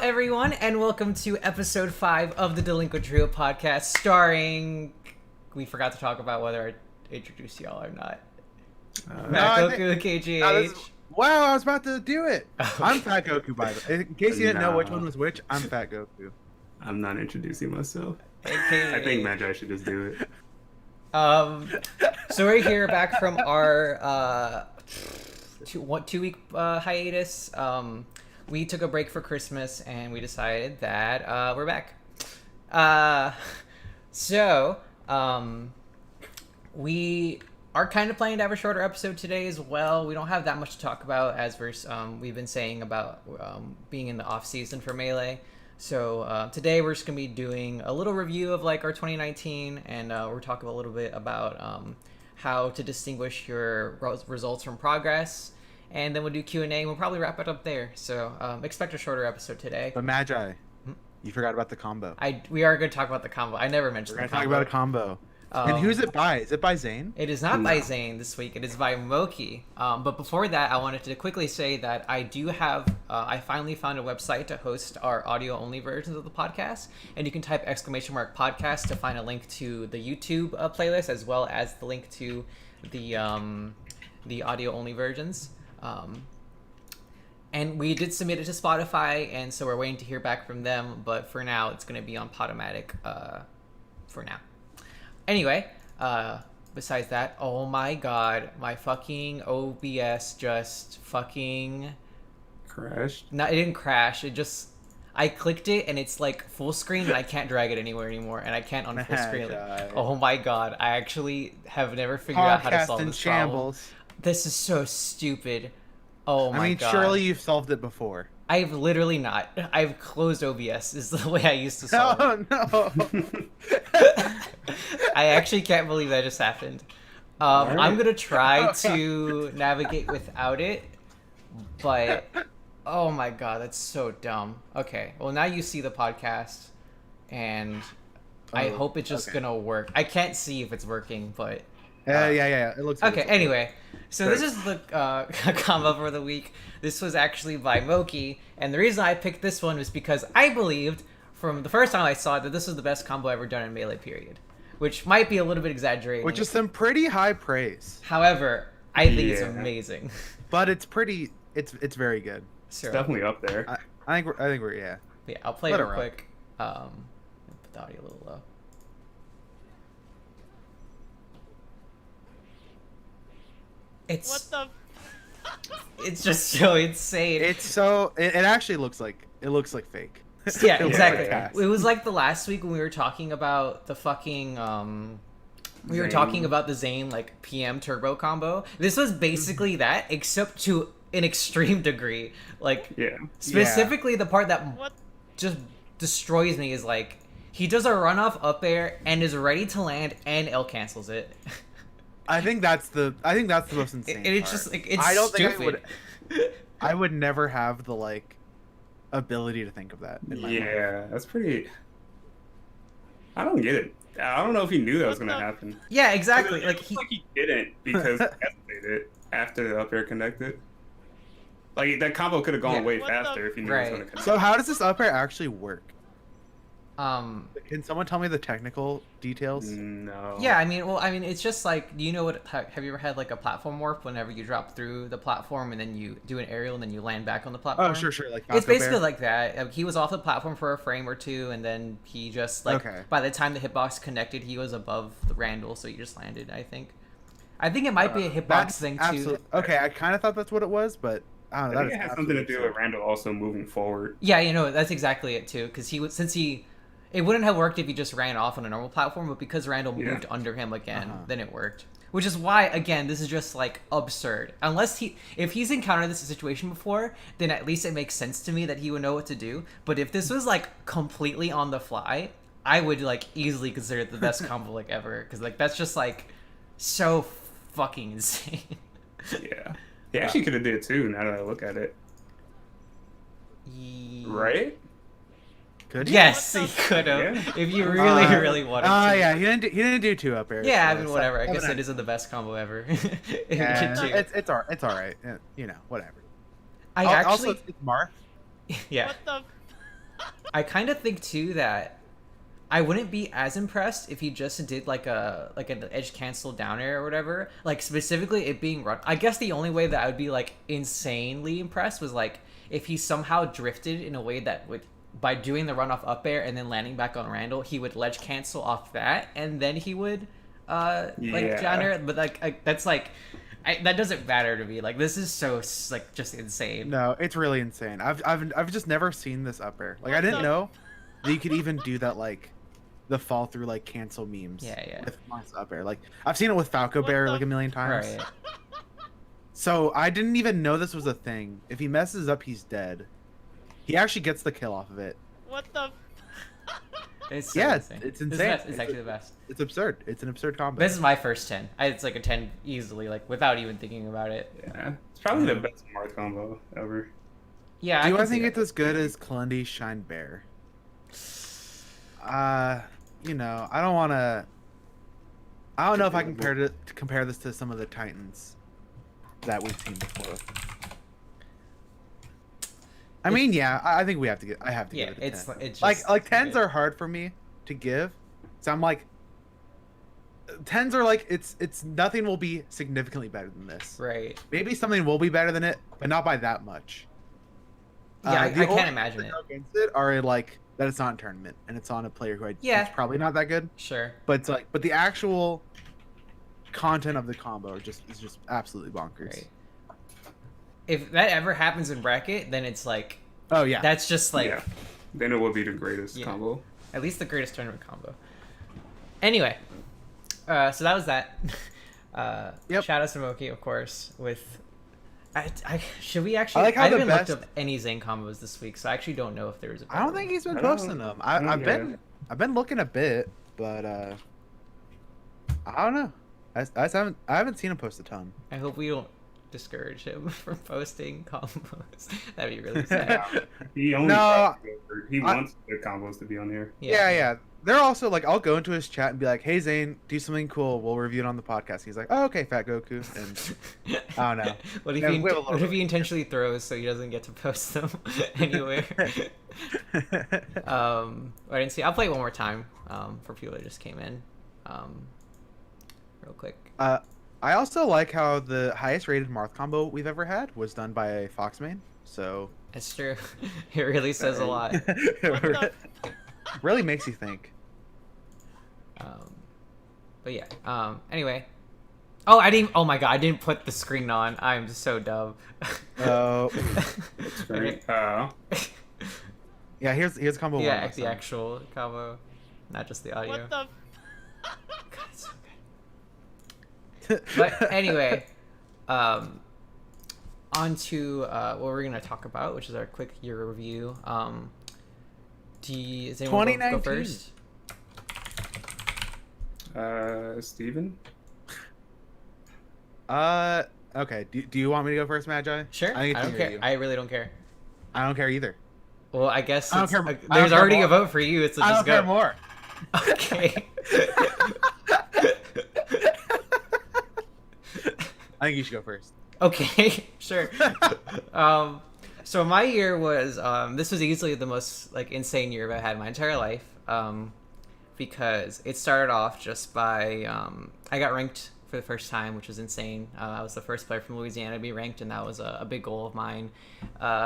everyone, and welcome to episode 5 of the Delinquent Trio podcast, starring... We forgot to talk about whether I introduced y'all or not. Matt Goku, KJH. Wow, I was about to do it. Okay. I'm Fat Goku, by the way. In case you didn't know which one was which, I'm Fat Goku. I'm not introducing myself. I think Magi should just do it. So we're here back from our 2-week hiatus. We took a break for Christmas, and we decided that we're back. We are kind of planning to have a shorter episode today as well. We don't have that much to talk about, as we've been saying about being in the off season for Melee. So today we're just gonna be doing a little review of like our 2019, and we're talking a little bit about how to distinguish your results from progress. And then we'll do Q&A, and we'll probably wrap it up there. So expect a shorter episode today. But Magi, you forgot about the combo. We are going to talk about the combo. I never mentioned the combo. We're going to talk about a combo. And who's it by? Is it by Zane? It is not by Zane this week. It is by Moki. But before that, I wanted to quickly say that I do have... I finally found a website to host our audio-only versions of the podcast. And you can type !podcast to find a link to the YouTube playlist, as well as the link to the audio-only versions. And we did submit it to Spotify, and so we're waiting to hear back from them, but for now it's going to be on Podomatic for now. Anyway, besides that, oh my god, my fucking OBS just fucking crashed. No, it didn't crash. I clicked it and it's like full screen, and I can't drag it anywhere anymore, and I can't on full screen. Oh my god, I actually have never figured out how to solve this problem. This is so stupid. Oh my god. Surely you've solved it before. I've literally not. I've closed OBS is the way I used to solve it. No. I actually can't believe that just happened. Right. I'm going to try to navigate without it, but oh my god, that's so dumb. Okay, well now you see the podcast, and I hope it's just going to work. I can't see if it's working, but... yeah. It looks okay. Anyway, so this is the combo for the week. This was actually by Moki, and the reason I picked this one was because I believed from the first time I saw it that this was the best combo ever done in Melee. Period, which might be a little bit exaggerating. Which is some pretty high praise. However, I think it's amazing. But it's pretty. It's very good. It's definitely up there. I think we're yeah. Yeah, I'll play it real quick. Put the audio a little low. It's just so insane. It's so it actually looks like fake. Yeah, exactly. It was like the last week when we were talking about the fucking we were talking about the Zane like PM turbo combo. This was basically that, except to an extreme degree. Like specifically the part that just destroys me is like he does a runoff up air and is ready to land and L cancels it. I think that's the most insane. It's part. Just like it's I don't stupid. think I would never have the like ability to think of that. In my mind. That's pretty. I don't get it. I don't know if he knew that was gonna happen. Yeah, exactly. Like he didn't because he hesitated it after the up air connected. Like that combo could have gone way faster if he knew it was gonna connect. So how does this up air actually work? Can someone tell me the technical details? No. Yeah, I mean, it's just like, do you know what? Have you ever had like a platform warp? Whenever you drop through the platform and then you do an aerial and then you land back on the platform. Oh, sure. Like it's basically like that. He was off the platform for a frame or two, and then he just like by the time the hitbox connected, he was above the Randall, so he just landed. I think it might be a hitbox thing too. Okay, I kind of thought that's what it was, but I don't know. I think it has something to do with Randall also moving forward. Yeah, that's exactly it too, because it wouldn't have worked if he just ran off on a normal platform, but because Randall moved under him again, then it worked. Which is why, again, this is just, like, absurd. If he's encountered this situation before, then at least it makes sense to me that he would know what to do. But if this was, like, completely on the fly, I would, like, easily consider it the best combo, like, ever. Because, like, that's just, like, so fucking insane. Yeah. He actually could have did it, too, now that I look at it. Right? Could he? Yes, he could have. Yeah. If you really wanted to. Yeah, he didn't do two up airs. Yeah, I mean, whatever. I guess it isn't the best combo ever. It's all right. Whatever. Also, it's Marth. Yeah. What I kind of think too that I wouldn't be as impressed if he just did like an edge cancel down air or whatever. Like specifically it being run. I guess the only way that I would be like insanely impressed was like if he somehow drifted in a way that would, by doing the runoff up air and then landing back on Randall, he would ledge cancel off that and then he would like down air. But like that's like. That doesn't matter to me. Like this is so like just insane. No, it's really insane. I've just never seen this up air. Like I didn't know that you could even do that. Like the fall through like cancel memes. Yeah. With up air. Like I've seen it with Falco Bear like a million times. Right. So I didn't even know this was a thing. If he messes up, he's dead. He actually gets the kill off of it. What the? It's insane. It's insane. It's actually the best. It's absurd. It's an absurd combo. This is my first 10. It's like a 10 easily, like without even thinking about it. Yeah, it's probably the best Marth combo ever. Yeah. Do I think it's as good as Kalundi's Shine Bear? You know, I don't want to. I don't know if I compare this to some of the Titans that we've seen before. I mean, yeah, I think we have to get. I have to give it a 10. It's just, like tens are hard for me to give, so I'm like, tens are like it's nothing will be significantly better than this. Right. Maybe something will be better than it, but not by that much. Yeah, I can't imagine it. Against it are like that it's not in tournament and it's on a player who yeah, it's probably not that good. Sure. But it's like, but the actual content of the combo is just absolutely bonkers. Right. If that ever happens in bracket, then it's like, oh yeah, that's just like, yeah. Then it will be the greatest combo. At least the greatest tournament combo. Anyway, so that was that. Yep. Shadow Samoki, of course, with. Should we actually? I like how I the haven't best... looked up any Zane combos this week, so I actually don't know if there's a. I don't think he's been posting them. I've been looking a bit, but I don't know. I haven't seen him post a ton. I hope we don't discourage him from posting combos. That'd be really sad. He wants the combos to be on here. Yeah. They're also like, I'll go into his chat and be like, "Hey Zane, do something cool. We'll review it on the podcast." He's like, "Oh, okay, Fat Goku." And I don't know. What if he intentionally throws so he doesn't get to post them anywhere? I didn't see. I'll play it one more time for people that just came in, real quick. I also like how the highest rated Marth combo we've ever had was done by a Foxmain. So it's true. It really says a lot. Really makes you think. But yeah. Anyway. Oh my god! I didn't put the screen on. I'm so dumb. Oh. Okay. Yeah. Here's combo one. Yeah, the actual combo, not just the audio. What the? God, it's so good. But anyway, on to what we're gonna talk about, which is our quick year review. Does anyone want to go first? Steven? Okay. Do you want me to go first, Magi? Sure. I don't care. I really don't care. I don't care either. Well, I guess I don't care. There's already a vote for you. So I just don't care go. more. Okay. I think you should go first. Okay, sure. So my year was this was easily the most like insane year I've had in my entire life. Because it started off just by I got ranked for the first time, which was insane. I was the first player from Louisiana to be ranked, and that was a big goal of mine.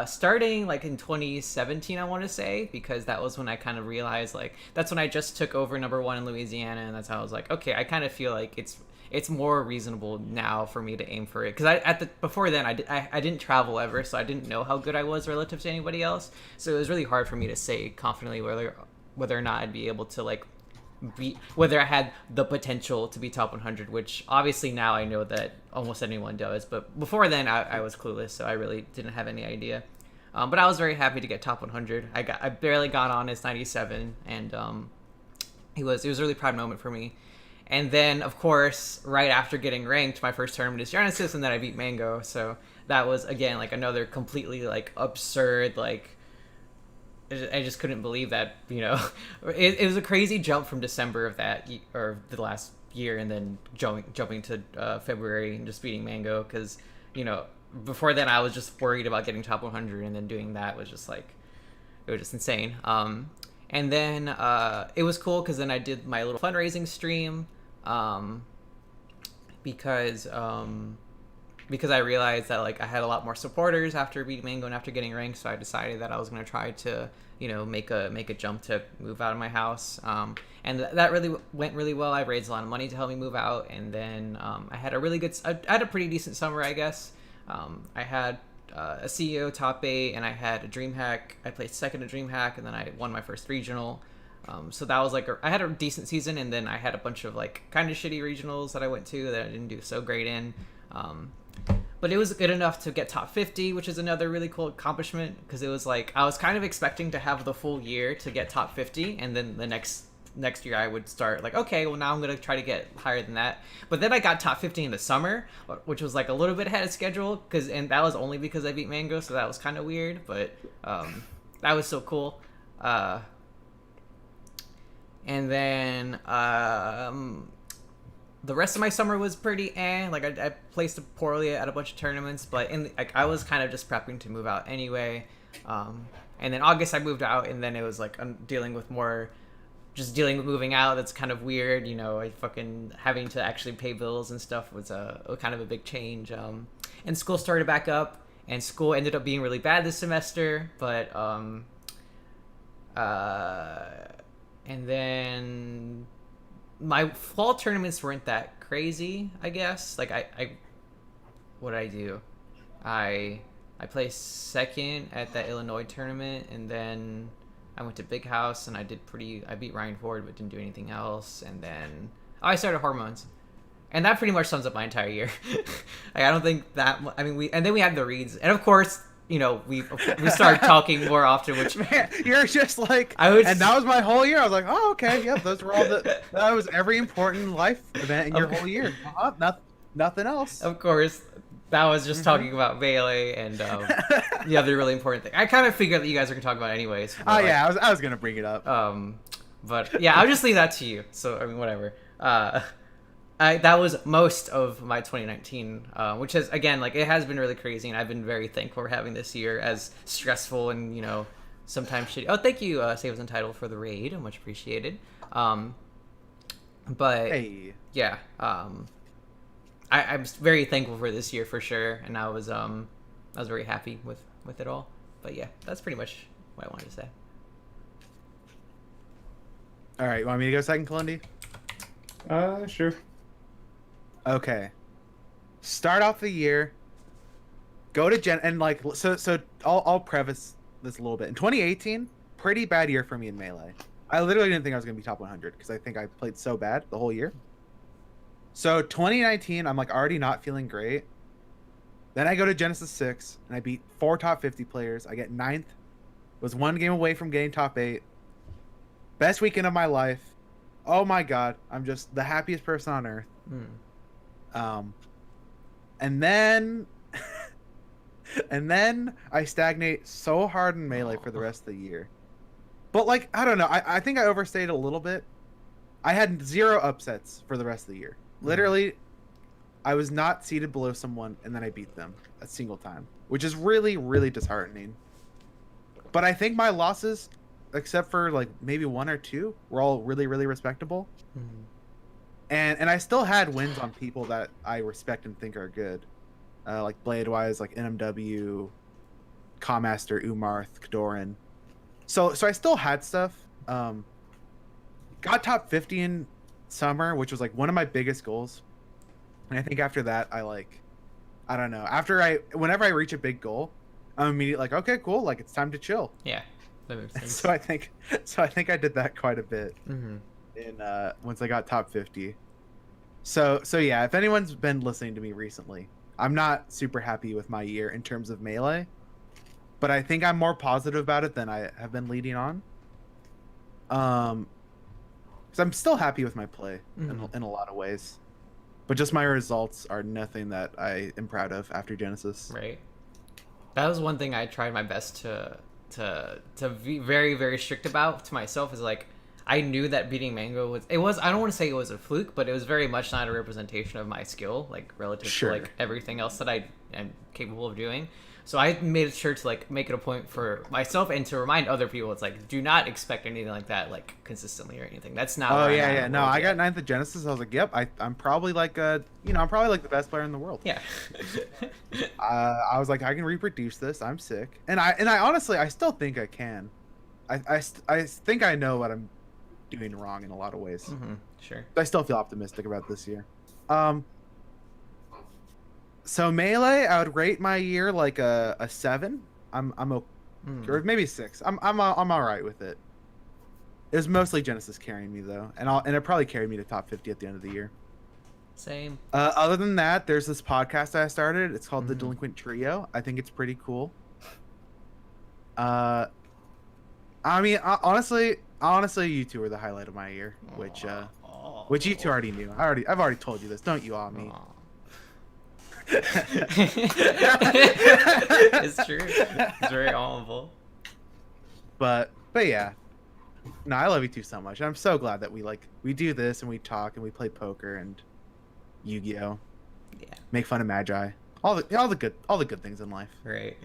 Starting like in 2017, I want to say, because that was when I kind of realized like that's when I just took over #1 in Louisiana, and that's how I was like, okay, I kind of feel like it's more reasonable now for me to aim for it, because before then I didn't travel ever, so I didn't know how good I was relative to anybody else. So it was really hard for me to say confidently whether or not I'd be able to like whether I had the potential to be top 100, which obviously now I know that almost anyone does, but before then I was clueless, so I really didn't have any idea. But I was very happy to get top 100. I barely got on as 97, and it was a really proud moment for me. And then, of course, right after getting ranked, my first tournament is Genesis, and then I beat Mango. So that was, again, like another completely like absurd, like, I just couldn't believe that, you know. It was a crazy jump from December of that, or the last year, and then jumping to February and just beating Mango, because, you know, before then I was just worried about getting top 100, and then doing that was just like, It was just insane. And then it was cool because then I did my little fundraising stream, because I realized that like I had a lot more supporters after beating Mango and after getting ranked, so I decided that I was gonna try to make a jump to move out of my house. And that really went really well. I raised a lot of money to help me move out, and then I had a pretty decent summer, I guess. I had a CEO top 8, and I had a DreamHack. I placed second at DreamHack, and then I won my first regional. So that was like I had a decent season, and then I had a bunch of like kind of shitty regionals that I went to that I didn't do so great in. But it was good enough to get top 50, which is another really cool accomplishment, because it was like I was kind of expecting to have the full year to get top 50, and then the next year I would start like, okay, well now I'm gonna try to get higher than that. But then I got top 50 in the summer, which was like a little bit ahead of schedule, and that was only because I beat Mango, so that was kind of weird, but that was so cool. And then the rest of my summer was pretty like I placed poorly at a bunch of tournaments, but I was kind of just prepping to move out anyway. And then August I moved out, and then it was like I'm dealing with moving out. That's kind of weird, I fucking having to actually pay bills and stuff was a kind of a big change. And school started back up, and school ended up being really bad this semester, but and then my fall tournaments weren't that crazy, I guess. Like what did I do? I placed second at that Illinois tournament, and then I went to Big House, and I beat Ryan Ford, but didn't do anything else. And then I started Hormones, and that pretty much sums up my entire year. I don't think that. I mean, and then we had the reads, and of course, we started talking more often. Which man, you're just like, and that was my whole year. I was like, oh, okay, yep, those were all that was every important life event in your whole year. Nothing else. Of course. That was just talking about Melee and the other really important thing. I kind of figured that you guys are going to talk about it anyways. Oh, yeah, I was going to bring it up. But, yeah, I'll just leave that to you. So, I mean, whatever. That was most of my 2019, which has, again, like, it has been really crazy, and I've been very thankful for having this year, as stressful and, sometimes shitty. Oh, thank you, Save As Entitled, for the raid. Much appreciated. But, hey. Yeah, I'm very thankful for this year for sure, and I was very happy with it all. But yeah, that's pretty much what I wanted to say. All right, you want me to go second, Kalundi? Sure. Okay. Start off the year. Go to and like so. I'll preface this a little bit. In 2018, pretty bad year for me in Melee. I literally didn't think I was gonna be top 100 because I think I played so bad the whole year. So 2019, I'm like already not feeling great. Then I go to Genesis 6 and I beat 4 top 50 players. I get 9th. Was 1 game away from getting top 8. Best weekend of my life. Oh my god, I'm just the happiest person on earth. And then and then I stagnate so hard in Melee for the rest of the year. But like, I don't know. I think I overstayed a little bit. I had 0 upsets for the rest of the year. Literally, I was not seated below someone, and then I beat them a single time, which is really, really disheartening. But I think my losses, except for like maybe 1 or 2, were all really, really respectable. And I still had wins on people that I respect and think are good, like Bladewise, like NMW, Commaster, Umarth, Kadoran. So I still had stuff. Got top 50 in summer, which was like one of my biggest goals. And I think after that, I don't know. Whenever I reach a big goal, I'm immediately like, okay, cool. Like it's time to chill. Yeah, that makes sense. So I think I did that quite a bit in once I got top 50. So yeah, if anyone's been listening to me recently, I'm not super happy with my year in terms of Melee, but I think I'm more positive about it than I have been leading on. Because I'm still happy with my play in a lot of ways, but just my results are nothing that I am proud of after Genesis. Right. That was one thing I tried my best to be very, very strict about to myself, is like I knew that beating Mango was I don't want to say it was a fluke, but it was very much not a representation of my skill, like relative to like everything else that I am capable of doing. So I made sure to like make it a point for myself and to remind other people. It's like, do not expect anything like that like consistently or anything. That's not. Oh yeah. No, I got 9th at Genesis. I was like, yep, I'm probably like I'm probably like the best player in the world. Yeah. I was like, I can reproduce this. I'm sick, and I honestly, I still think I can. I think I know what I'm doing wrong in a lot of ways. Mm-hmm. Sure. I still feel optimistic about this year. So Melee, I would rate my year like a 7. I'm okay, or maybe 6. I'm all right with it. It was mostly Genesis carrying me though, and it probably carried me to top 50 at the end of the year. Same. Other than that, there's this podcast I started. It's called the Delinquent Trio. I think it's pretty cool. I mean, honestly, you two were the highlight of my year, which you two already knew. I've already told you this. Don't you all me? It's true. It's very honorable. But yeah. No, I love you two so much. I'm so glad that we do this and we talk and we play poker and Yu-Gi-Oh. Yeah. Make fun of Magi. All the good things in life. Right.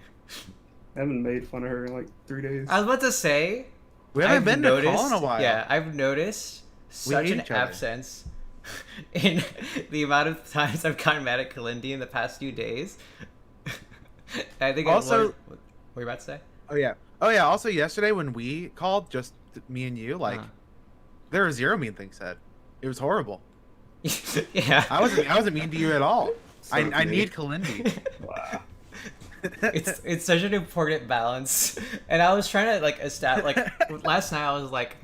I haven't made fun of her in like 3 days. I was about to say we haven't been to call in a while. Yeah, I've noticed such an absence in the amount of times I've gotten mad at Kalindi in the past few days. I think also, what were you about to say? Oh yeah. Also, yesterday when we called, just me and you, like, there were 0 mean things said. It was horrible. Yeah. I wasn't mean to you at all. So I need Kalindi. Wow. It's such an important balance, and I was trying to like establish last night. I was like,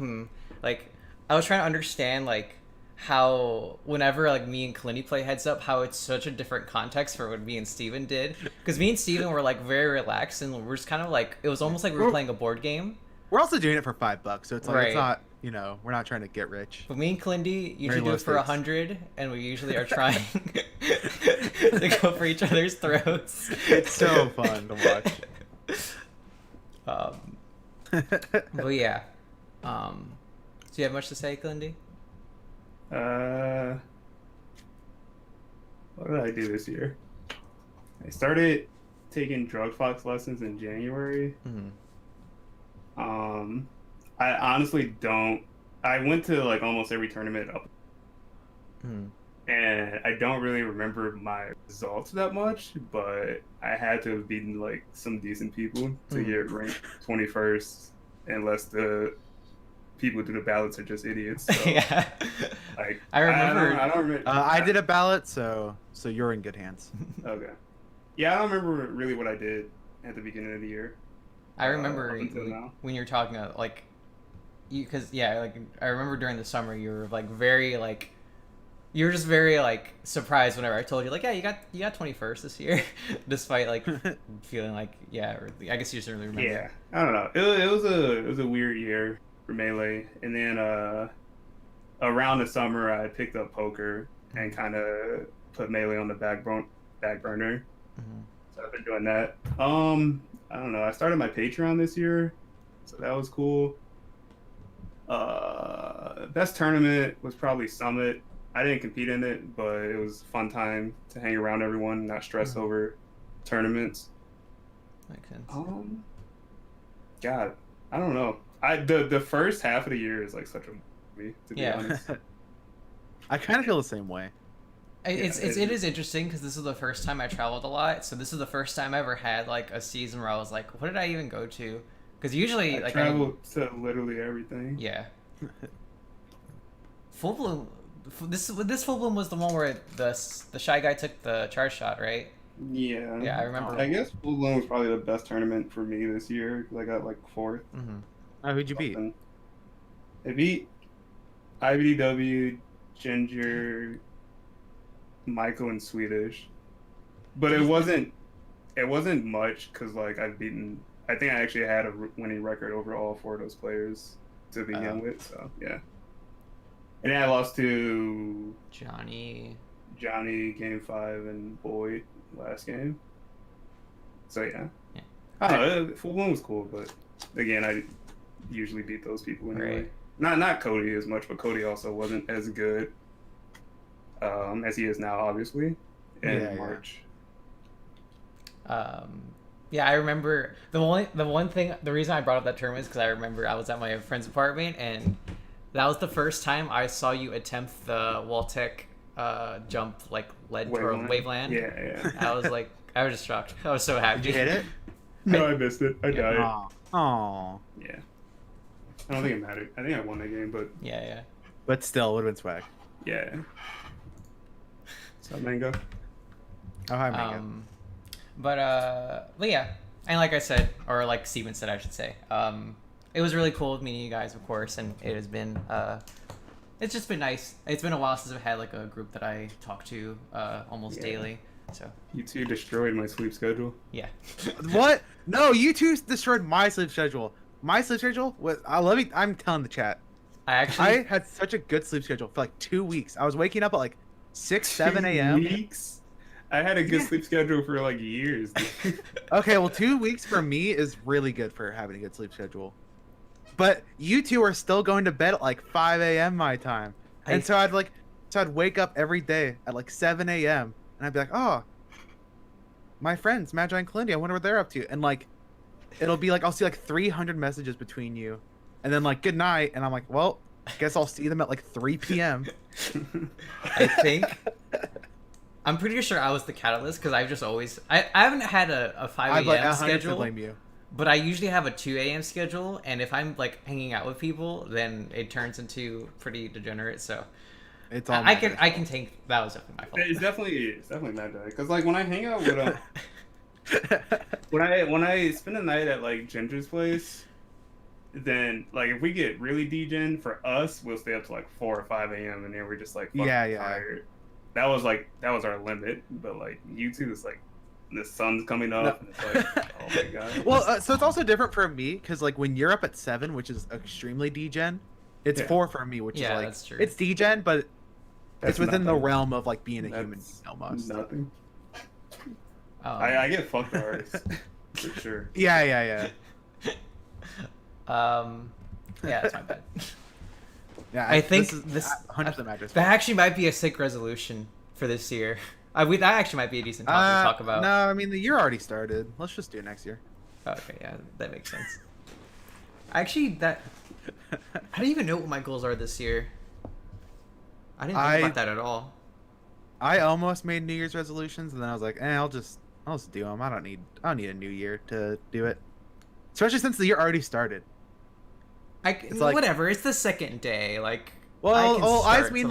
like I was trying to understand like how whenever like me and Kalindi play heads up, how it's such a different context for what me and Steven did, because me and Steven were like very relaxed and we're just kind of like it was almost like we were playing a board game. We're also doing it for $5, so it's like right. It's not, we're not trying to get rich. But me and Kalindi usually do it for 100, and we usually are trying to go for each other's throats. It's so fun to watch. But yeah. Do you have much to say, Kalindi? What did I do this year? I started taking drug fox lessons in January. Mm-hmm. I honestly don't. I went to like almost every tournament up, and I don't really remember my results that much. But I had to have beaten like some decent people to get ranked 21st, unless the people who do the ballots are just idiots. So, yeah, like I remember. I don't remember. I did a ballot, so you're in good hands. Okay. Yeah, I don't remember really what I did at the beginning of the year. I remember when you were talking about like, because like I remember during the summer you were like very like, you were just very like surprised whenever I told you like, yeah, you got 21st this year, despite like feeling like I guess you just really remember. Yeah, I don't know. It was a weird year for Melee, and then around the summer I picked up poker and kind of put Melee on the back burner. Mm-hmm. So I've been doing that. I don't know. I started my Patreon this year, so that was cool. Best tournament was probably Summit. I didn't compete in it, but it was a fun time to hang around everyone, not stress over tournaments. Makes sense. God, I don't know. The first half of the year is like such a movie, to be honest. I kind of feel the same way. It is interesting because this is the first time I traveled a lot, so this is the first time I ever had like a season where I was like, what did I even go to? Because usually I traveled to literally everything. Yeah. Full Bloom. This Full Bloom was the one where the shy guy took the charge shot, right? Yeah. Yeah, I remember. I guess Full Bloom was probably the best tournament for me this year because I got like 4th. Oh, who'd you beat? I beat IBDW, Ginger, Michael, and Swedish, but it wasn't much because like I think I actually had a winning record over all 4 of those players to begin with. So yeah, and then I lost to Johnny game 5 and Boyd last game. So yeah. Yeah. I don't know, Full Bloom was cool, but again, I usually beat those people anyway. Right. not Cody as much, but Cody also wasn't as good as he is now, obviously, in March. Yeah, I remember the one thing. The reason I brought up that term is because I remember I was at my friend's apartment, and that was the first time I saw you attempt the Waltech jump like lead or waveland. Yeah. I was just shocked. I was so happy. Did you hit it? No, I missed it. I died. Oh. Yeah. I don't think it mattered. I think I won that game, but Yeah. But still, would have been swag. yeah. What's up, Mango? Oh, hi, Mango. But yeah, and like I said, or like Steven said, I should say, it was really cool meeting you guys, of course, and it has been it's just been nice. It's been a while since I've had like a group that I talk to almost daily. So You two destroyed my sleep schedule. yeah. What? No, you two destroyed my sleep schedule. My sleep schedule was. I'm telling the chat. I had such a good sleep schedule for like 2 weeks. I was waking up at like 6, 7 a.m. 2 weeks? I had a good sleep schedule for like years. Okay, well, 2 weeks for me is really good for having a good sleep schedule. But you two are still going to bed at like 5 a.m. my time, and so I'd wake up every day at like 7 a.m. and I'd be like, oh, my friends Magi and Kalindi, I wonder what they're up to, and like, it'll be like I'll see like 300 messages between you, and then like good night, and I'm like, well, guess I'll see them at like 3 p.m. I think I'm pretty sure I was the catalyst because I've just always I haven't had a 5 a.m. schedule. Blame you. But I usually have a 2 a.m. schedule, and if I'm like hanging out with people, then it turns into pretty degenerate. So it's all I can take that was definitely my fault. It's definitely Mad Dog. Because like when I hang out with when I spend a night at like Ginger's place, then like if we get really degen for us, we'll stay up to like 4 or 5 a.m. and then we're just like tired. That was our limit. But like you two, it's like the sun's coming up, and it's like, oh my god. Well, so it's also different for me because like when you're up at 7, which is extremely degen, it's 4 for me, which is like that's true. it's degen, but it's within the nothing. realm of like being a human almost. Nothing. I get fucked hard for sure. Yeah. Yeah, that's my bad. Yeah, I think this 100% mattress. That actually might be a sick resolution for this year. That actually might be a decent topic to talk about. No, I mean the year already started. Let's just do it next year. Okay, yeah, that makes sense. Actually, I don't even know what my goals are this year. I didn't think about that at all. I almost made New Year's resolutions, and then I was like, I'll just do them. I don't need a new year to do it. Especially since the year already started. It's like, whatever. It's the second day. Like, I just mean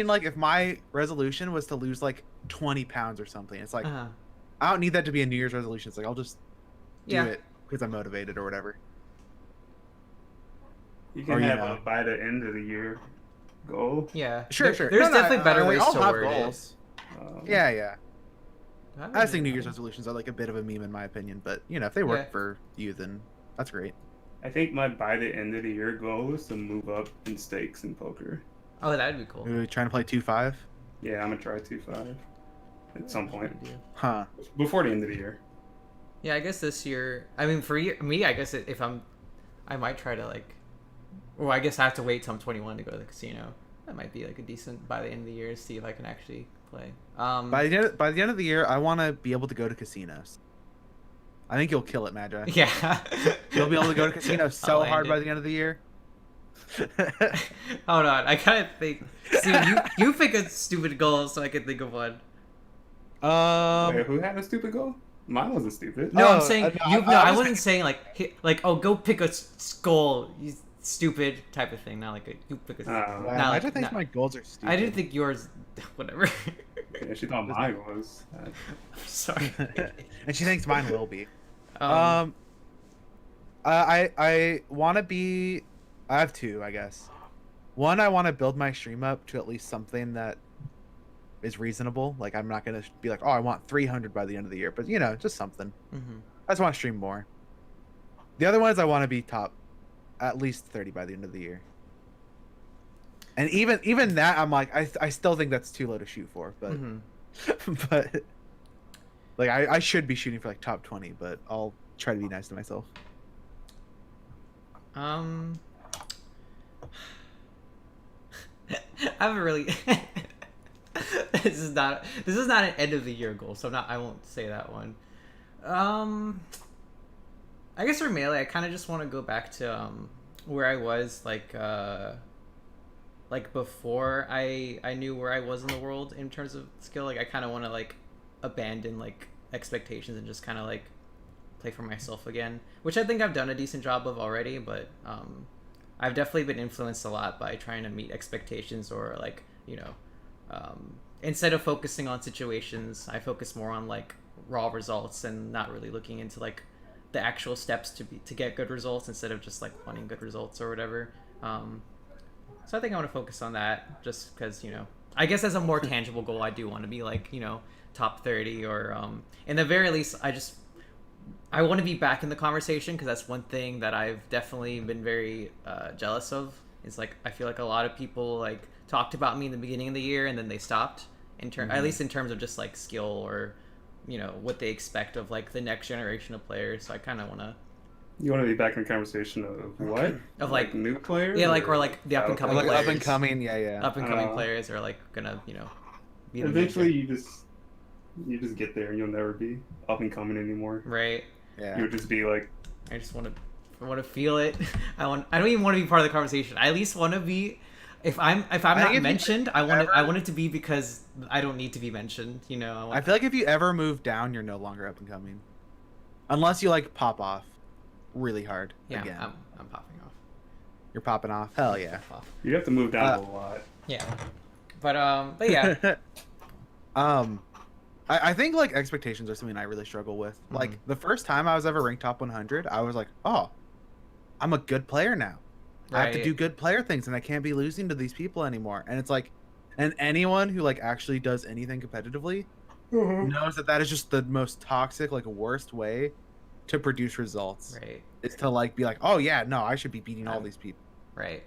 like if my resolution was to lose like 20 pounds or something, it's like I don't need that to be a New Year's resolution. It's like I'll just do it because I'm motivated or whatever. You can have a by the end of the year goal. Yeah, sure. There's definitely better ways to word goals. it. Yeah. I think New Year's resolutions are like a bit of a meme in my opinion, but you know if they work for you, then that's great. I think my by the end of the year goal is to move up in stakes in poker. Oh, that'd be cool. Are you trying to play 2-5? Yeah, I'm gonna try 2-5 at some point. Huh? Before the end of the year. Yeah, I guess this year. I mean, for me, I guess I might try to like. Well, I guess I have to wait till I'm 21 to go to the casino. That might be like a decent by the end of the year to see if I can actually play. By the end of the year, I want to be able to go to casinos. I think you'll kill it, Magi. Yeah. You'll be able to go to casinos so hard by the end of the year. Hold on, I gotta think. Steven, you pick a stupid goal so I can think of one. Wait, who had a stupid goal? Mine wasn't stupid. No, I'm saying I wasn't saying like go pick a goal, you stupid type of thing. Not like you pick a. I just think my goals are stupid. I didn't think yours. Whatever. Yeah, she thought mine was. Sorry. And she thinks mine will be. I want to be. I have 2, I guess. One, I want to build my stream up to at least something that is reasonable. Like I'm not gonna be like, oh, I want 300 by the end of the year, but you know, just something. Mm-hmm. I just want to stream more. The other one is I want to be top, at least 30 by the end of the year. And even that, I'm like, I still think that's too low to shoot for, but but like I should be shooting for like top 20, but I'll try to be nice to myself. I haven't really. This is not an end of the year goal, so I won't say that one. I guess for Melee, I kind of just want to go back to where I was like before I knew where I was in the world in terms of skill. Like I kind of want to like abandon like expectations and just kind of like play for myself again, which I think I've done a decent job of already, but I've definitely been influenced a lot by trying to meet expectations, or like, you know, instead of focusing on situations, I focus more on like raw results and not really looking into like the actual steps to get good results, instead of just like wanting good results or whatever. So I think I want to focus on that, just because, you know, I guess as a more tangible goal, I do want to be like, you know, top 30, or in the very least, I want to be back in the conversation, because that's one thing that I've definitely been very jealous of. It's like I feel like a lot of people like talked about me in the beginning of the year and then they stopped at least in terms of just like skill, or, you know, what they expect of like the next generation of players. So I kind of want to. You want to be back in the conversation of what? Of like new players? Yeah, like, or like the up and coming Like players. up and coming, yeah. Up and coming players are like gonna, you know, be the eventually major. you just get there and you'll never be up and coming anymore. Right. Yeah. You'll just be like, I just want to feel it. I don't even want to be part of the conversation. I at least want to be. If I'm not mentioned, I want it to be because I don't need to be mentioned. You know. I feel like if you ever move down, you're no longer up and coming, unless you like pop off really hard. Yeah, again. I'm popping off. You're popping off. Hell yeah. you have to move down a lot. Yeah, but yeah. I think like expectations are something I really struggle with. Mm-hmm. Like the first time I was ever ranked top 100, I was like, oh, I'm a good player now. I have to do good player things, and I can't be losing to these people anymore. And it's like, and anyone who like actually does anything competitively knows that is just the most toxic, like worst way to produce results. Right. Is to like be like, oh yeah, no, I should be beating all these people. Right.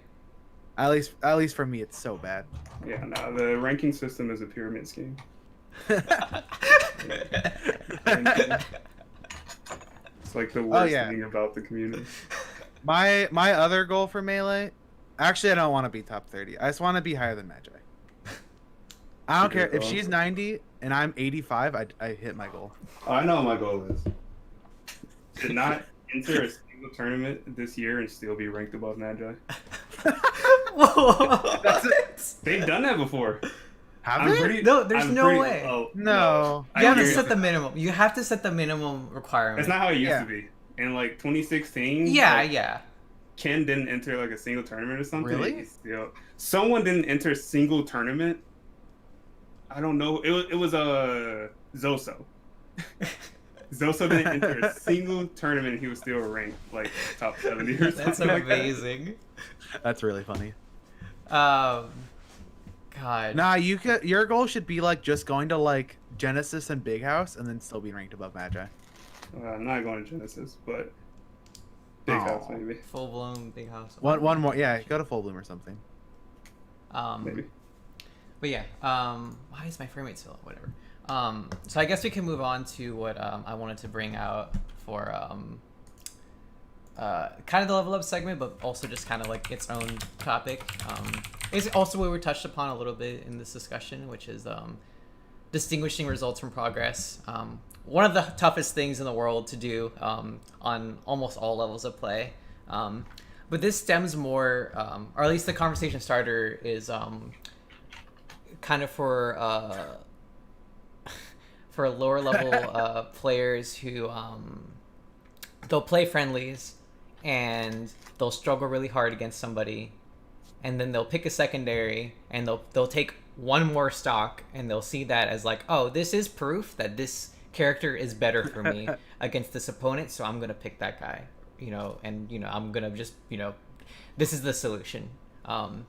At least for me, it's so bad. Yeah, no, the ranking system is a pyramid scheme. It's like the worst thing about the community. My other goal for Melee, actually, I don't want to be top 30. I just want to be higher than Magi. I don't care if she's 90 and I'm 85. I hit my goal. I know what my goal is. To not enter a single tournament this year and still be ranked above Magi. Whoa. They've done that before. Have they? No, there's no way. Oh, no. You have to set the minimum. You have to set the minimum requirement. That's not how it used to be. In like 2016. Yeah, like, yeah. Ken didn't enter like a single tournament or something. Really? Someone didn't enter a single tournament. I don't know. It was Zoso. Zoso didn't enter a single tournament. He was still ranked like top 70 or something. That's amazing. That's really funny. God. Nah, your goal should be like just going to like Genesis and Big House and then still be ranked above Magi. I'm not going to Genesis, but Big House maybe. Full blown Big House. One more, yeah. Go to Full Bloom or something. Maybe. But yeah, why is my frame rate still whatever? So I guess we can move on to what I wanted to bring out for kind of the level up segment, but also just kind of like its own topic. It's also what we touched upon a little bit in this discussion, which is distinguishing results from progress. One of the toughest things in the world to do on almost all levels of play. But this stems more, or at least the conversation starter is kind of for lower level players who they'll play friendlies and they'll struggle really hard against somebody, and then they'll pick a secondary and they'll take one more stock and they'll see that as like, oh, this is proof that this character is better for me against this opponent, so I'm gonna pick that guy, you know, and you know I'm gonna just, you know, this is the solution. And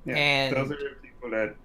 those are the people that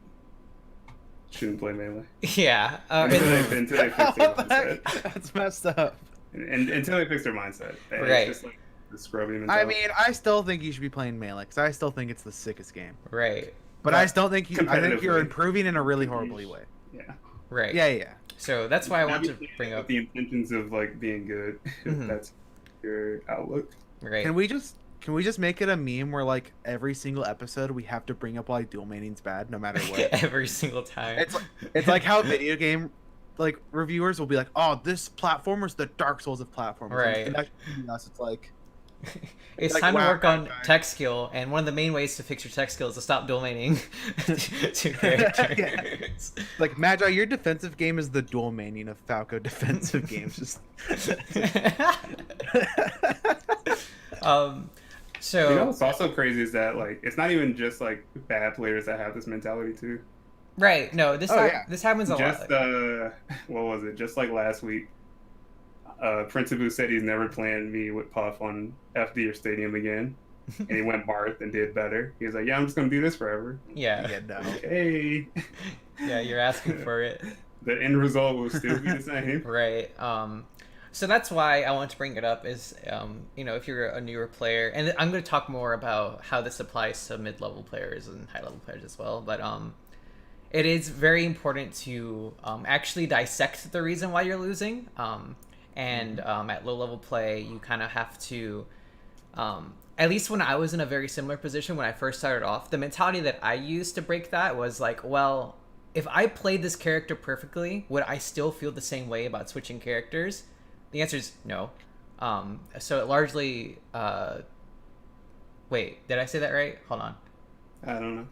shouldn't play Melee. Yeah. Until they fix their mindset. That's messed up. And until they fix their mindset. And right. It's just like the scrubby mentality. I mean, I still think you should be playing Melee because I still think it's the sickest game. Right. But I still think I think you're competitively. improving in a really horribly way. Yeah. Right. Yeah. So that's why I want to bring up the intentions of like being good. If that's your outlook. right. Can we just Can we just make it a meme where like every single episode we have to bring up why dual maning's bad no matter what? Every single time. It's like how video game like reviewers will be like, "Oh, this platformer's the Dark Souls of platformers." Right. And us, it's like it's like, time to wow, work on guy. tech skill, and one of the main ways to fix your tech skill is to stop dual maning two characters. like Magi, your defensive game is the dual maning of Falco defensive games. Just So You know what's also crazy is that like it's not even just like bad players that have this mentality too. right, no, this this happens a Just lot. what was it? Just like last week, Principal said he's never playing me with Puff on FD or Stadium again, and he went Marth and did better. He was like, "Yeah, I'm just gonna do this forever." Yeah, no. Okay. yeah, you're asking for it. The end result will still be the same. Right. So that's why I wanted to bring it up is, you know, if you're a newer player, and I'm going to talk more about how this applies to mid-level players and high-level players as well, but it is very important to actually dissect the reason why you're losing. And at low-level play, you kind of have to, at least when I was in a very similar position when I first started off, the mentality that I used to break that was like, well, if I played this character perfectly, would I still feel the same way about switching characters? The answer is no. So it largely... wait, did I say that right? Hold on. I don't know.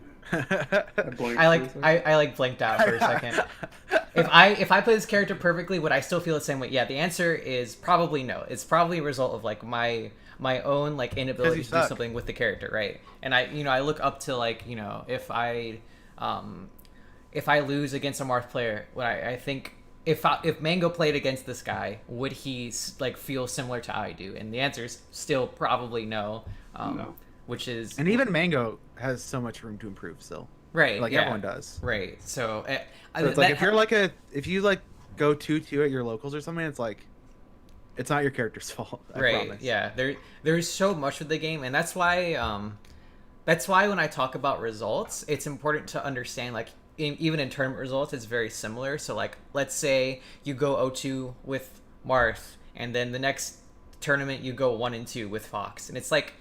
I like blanked out for a second. If I play this character perfectly, would I still feel the same way? Yeah, the answer is probably no. It's probably a result of like my own like inability to do something with the character, right? And I look up to like, you know, if I lose against a Marth player, what I think if Mango played against this guy, would he like feel similar to I do? And the answer is still probably no. No. Which is, and even Mango has so much room to improve still. Right. Like everyone does. Right. So, it's like if you like go 2-2 at your locals or something, it's like it's not your character's fault. I promise. Yeah. There's so much with the game, and that's why when I talk about results, it's important to understand like even in tournament results, it's very similar. So like, let's say you go 0-2 with Marth, and then the next tournament you go 1-2 with Fox, and it's like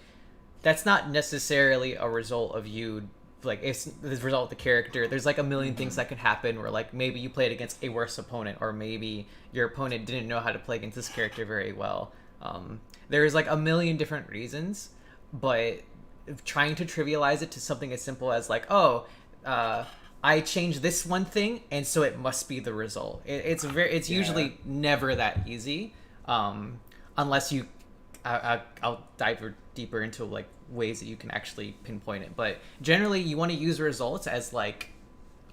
that's not necessarily a result of you. Like it's the result of the character. There's like a million things that could happen where like maybe you played against a worse opponent, or maybe your opponent didn't know how to play against this character very well. There's like a million different reasons, but trying to trivialize it to something as simple as like, oh, I changed this one thing, and so it must be the result. It's usually never that easy, unless you. I'll dive deeper into like ways that you can actually pinpoint it, but generally you want to use results as like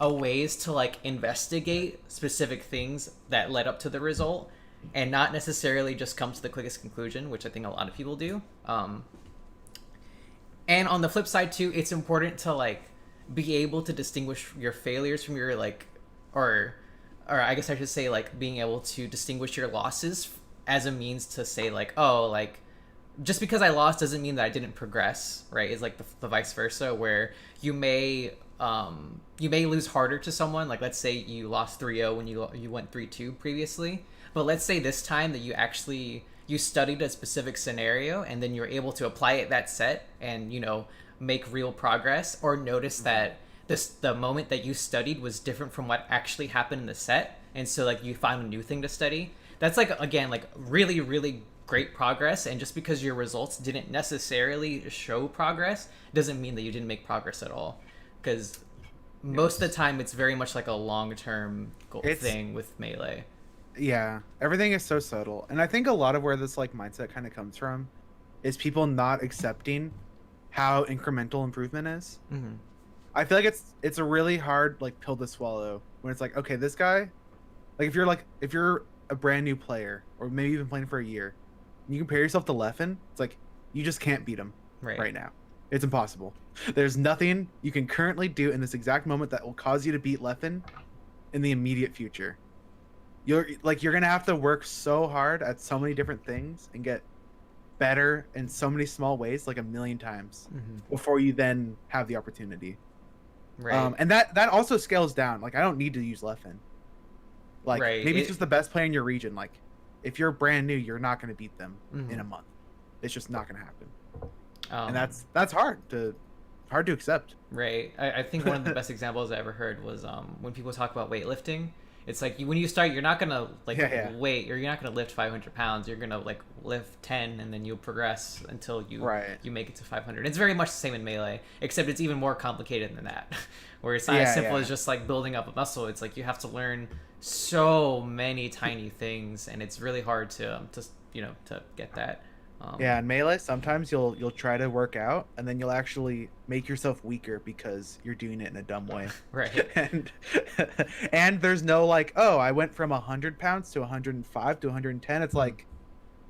a ways to like investigate specific things that led up to the result, and not necessarily just come to the quickest conclusion, which I think a lot of people do. And on the flip side too, it's important to like be able to distinguish your failures from your like, or I guess I should say like being able to distinguish your losses as a means to say like, oh, like just because I lost doesn't mean that I didn't progress, right? It's like the vice versa, where you may lose harder to someone. Like let's say you lost 3-0 when you went 3-2 previously, but let's say this time that you studied a specific scenario and then you're able to apply it that set and make real progress, or notice that the moment that you studied was different from what actually happened in the set, and so like you find a new thing to study. That's like, again, like really, really great progress. And just because your results didn't necessarily show progress doesn't mean that you didn't make progress at all, because most of the time it's very much like a long-term thing with Melee. Yeah, everything is so subtle, and I think a lot of where this like mindset kind of comes from is people not accepting how incremental improvement is. Mm-hmm. I feel like it's a really hard like pill to swallow when it's like, okay, this guy, like if you're a brand new player, or maybe you've been playing for a year, and you compare yourself to Leffen, it's like you just can't beat him right now. It's impossible. There's nothing you can currently do in this exact moment that will cause you to beat Leffen in the immediate future. You're gonna have to work so hard at so many different things and get better in so many small ways, like a million times, before you then have the opportunity. Right. And that also scales down. Like I don't need to use Leffen. Like maybe it's just the best player in your region. Like if you're brand new, you're not going to beat them in a month. It's just not going to happen. and that's hard to accept. Right. I think one of the best examples I ever heard was when people talk about weightlifting. It's like when you start, you're not gonna like weight, or you're not gonna lift 500 pounds. You're gonna like lift 10, and then you'll progress until you make it to 500. It's very much the same in Melee, except it's even more complicated than that. Where it's not as simple as just like building up a muscle. It's like you have to learn so many tiny things, and it's really hard to get that. In Melee, sometimes you'll try to work out, and then you'll actually make yourself weaker because you're doing it in a dumb way. Right. And there's no like, oh, I went from 100 pounds to 105 to 110. It's like,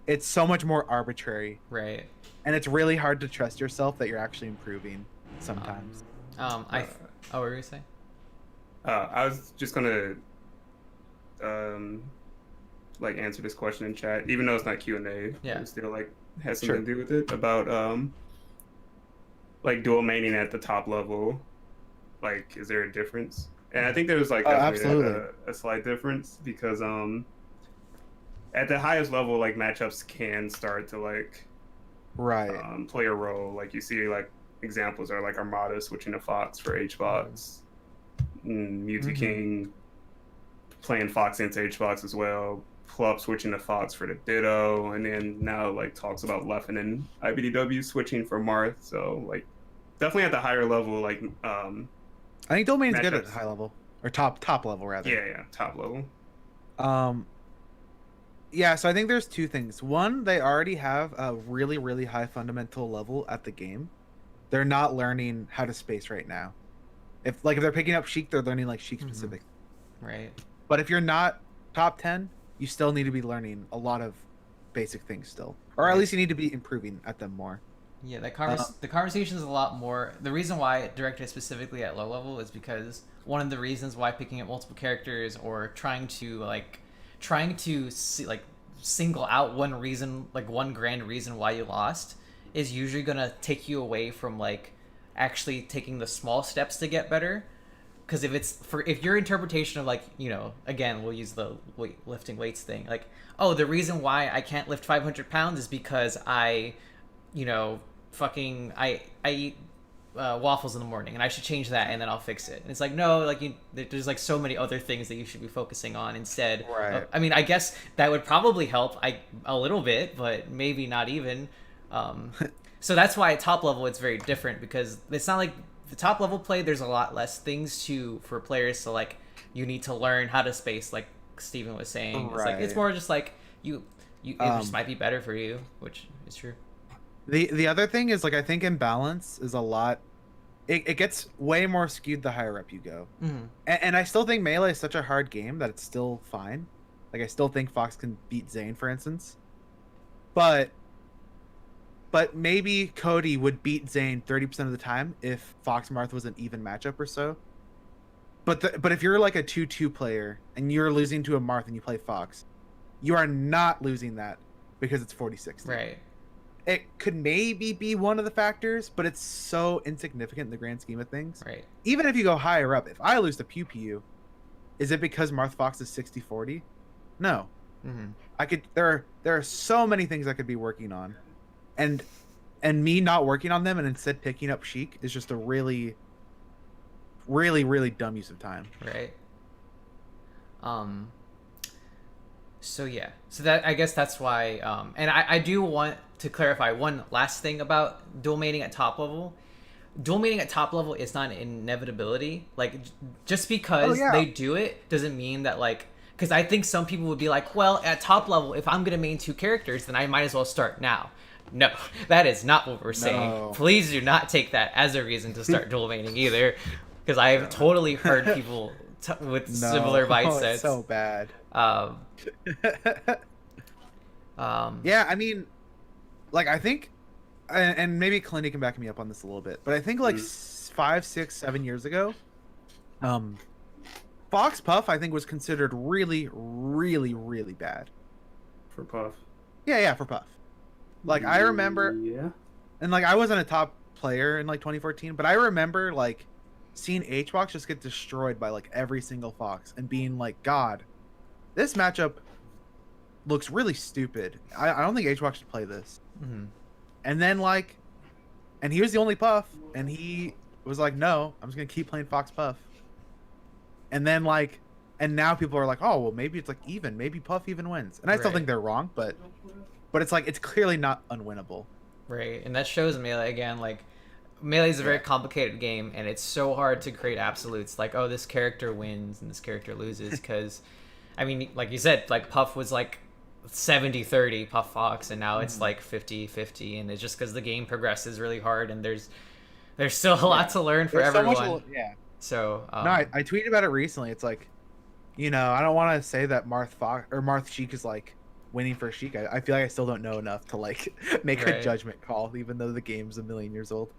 it's so much more arbitrary. Right. And it's really hard to trust yourself that you're actually improving sometimes. What were you gonna say? I was just gonna like answer this question in chat, even though it's not Q&A. Yeah. It still like has something to do with it, about like dual maining at the top level. Like, is there a difference? And I think there's like absolutely a slight difference, because at the highest level, like matchups can start to like play a role. Like you see like examples are like Armada switching to Fox for H-Box, Mewtwo King playing Fox into H-Box as well, Plup switching to Fox for the Ditto, and then now like talks about Leffen and IBDW switching for Marth. So like definitely at the higher level, like I think dual main's good at the high level, or top level rather. Yeah, top level. Yeah, so I think there's two things. One, they already have a really, really high fundamental level at the game. They're not learning how to space right now. If they're picking up Sheik, they're learning like Sheik specific. Right. But if you're not top 10, you still need to be learning a lot of basic things still. Or at least you need to be improving at them more. Yeah, the conversation is a lot more. The reason why it directed specifically at low level is because one of the reasons why picking up multiple characters or trying to single out one reason, like one grand reason why you lost, is usually going to take you away from like actually taking the small steps to get better. Because if your interpretation of like, again, we'll use the lifting weights thing, like, oh, the reason why I can't lift 500 pounds is because I eat waffles in the morning, and I should change that, and then I'll fix it. And it's like, no, like there's like so many other things that you should be focusing on instead. Right. I mean, I guess that would probably help a little bit, but maybe not even. So that's why at top level it's very different, because it's not like the top level play. There's a lot less things for players to like. You need to learn how to space, like Steven was saying. It's like it's more just like it just might be better for you, which is true. The other thing is, like, I think imbalance is a lot. It gets way more skewed the higher up you go. And I still think Melee is such a hard game that it's still fine. Like, I still think Fox can beat Zane, for instance. But maybe Cody would beat Zane 30% of the time if Fox Marth was an even matchup or so. But if you're like a 2-2 player and you're losing to a Marth and you play Fox, you are not losing that because it's 40-60. Right. It could maybe be one of the factors, but it's so insignificant in the grand scheme of things. Right. Even if you go higher up, if I lose to Pew Pew, is it because Marth Fox is 60-40? No. I could. There are so many things I could be working on, and me not working on them and instead picking up Sheik is just a really, really, really dumb use of time. Right. So yeah. So that, I guess that's why. And I do want to clarify one last thing about dual mating at top level. Dual mating at top level is not an inevitability. Like, just because they do it doesn't mean that, like, because I think some people would be like, well, at top level, if I'm gonna main 2 characters, then I might as well start now. No, that is not what we're saying. No. Please do not take that as a reason to start dual mating either, because I have totally heard people with similar mindsets. It's so bad. Yeah, I mean, like, I think, and maybe Clinty can back me up on this a little bit, but I think like 5, 6, 7 years ago, Fox Puff, I think, was considered really, really, really bad. For Puff. Yeah, for Puff. Like, I remember, and like, I wasn't a top player in like 2014, but I remember like seeing H-Box just get destroyed by like every single Fox and being like, God, this matchup looks really stupid. I don't think H-Box should play this. And then like and he was the only Puff, and he was like, no, I'm just gonna keep playing Fox Puff. And then like, and now people are like, oh well, maybe it's like even, maybe Puff even wins, and I still Right. think they're wrong, but it's like it's clearly not unwinnable. Right, and that shows Melee again. Like, Melee is a very complicated game, and it's so hard to create absolutes. Like, oh, this character wins and this character loses. Because, I mean, like you said, like Puff was like 70-30 Puff Fox, and now it's like 50-50, and it's just because the game progresses really hard, and there's still a lot to learn for There's so everyone. much yeah. So No, I tweeted about it recently. It's like, you know, I don't want to say that Marth Sheik is like winning for Sheik. I feel like I still don't know enough to like make a Right. judgment call, even though the game's a million years old.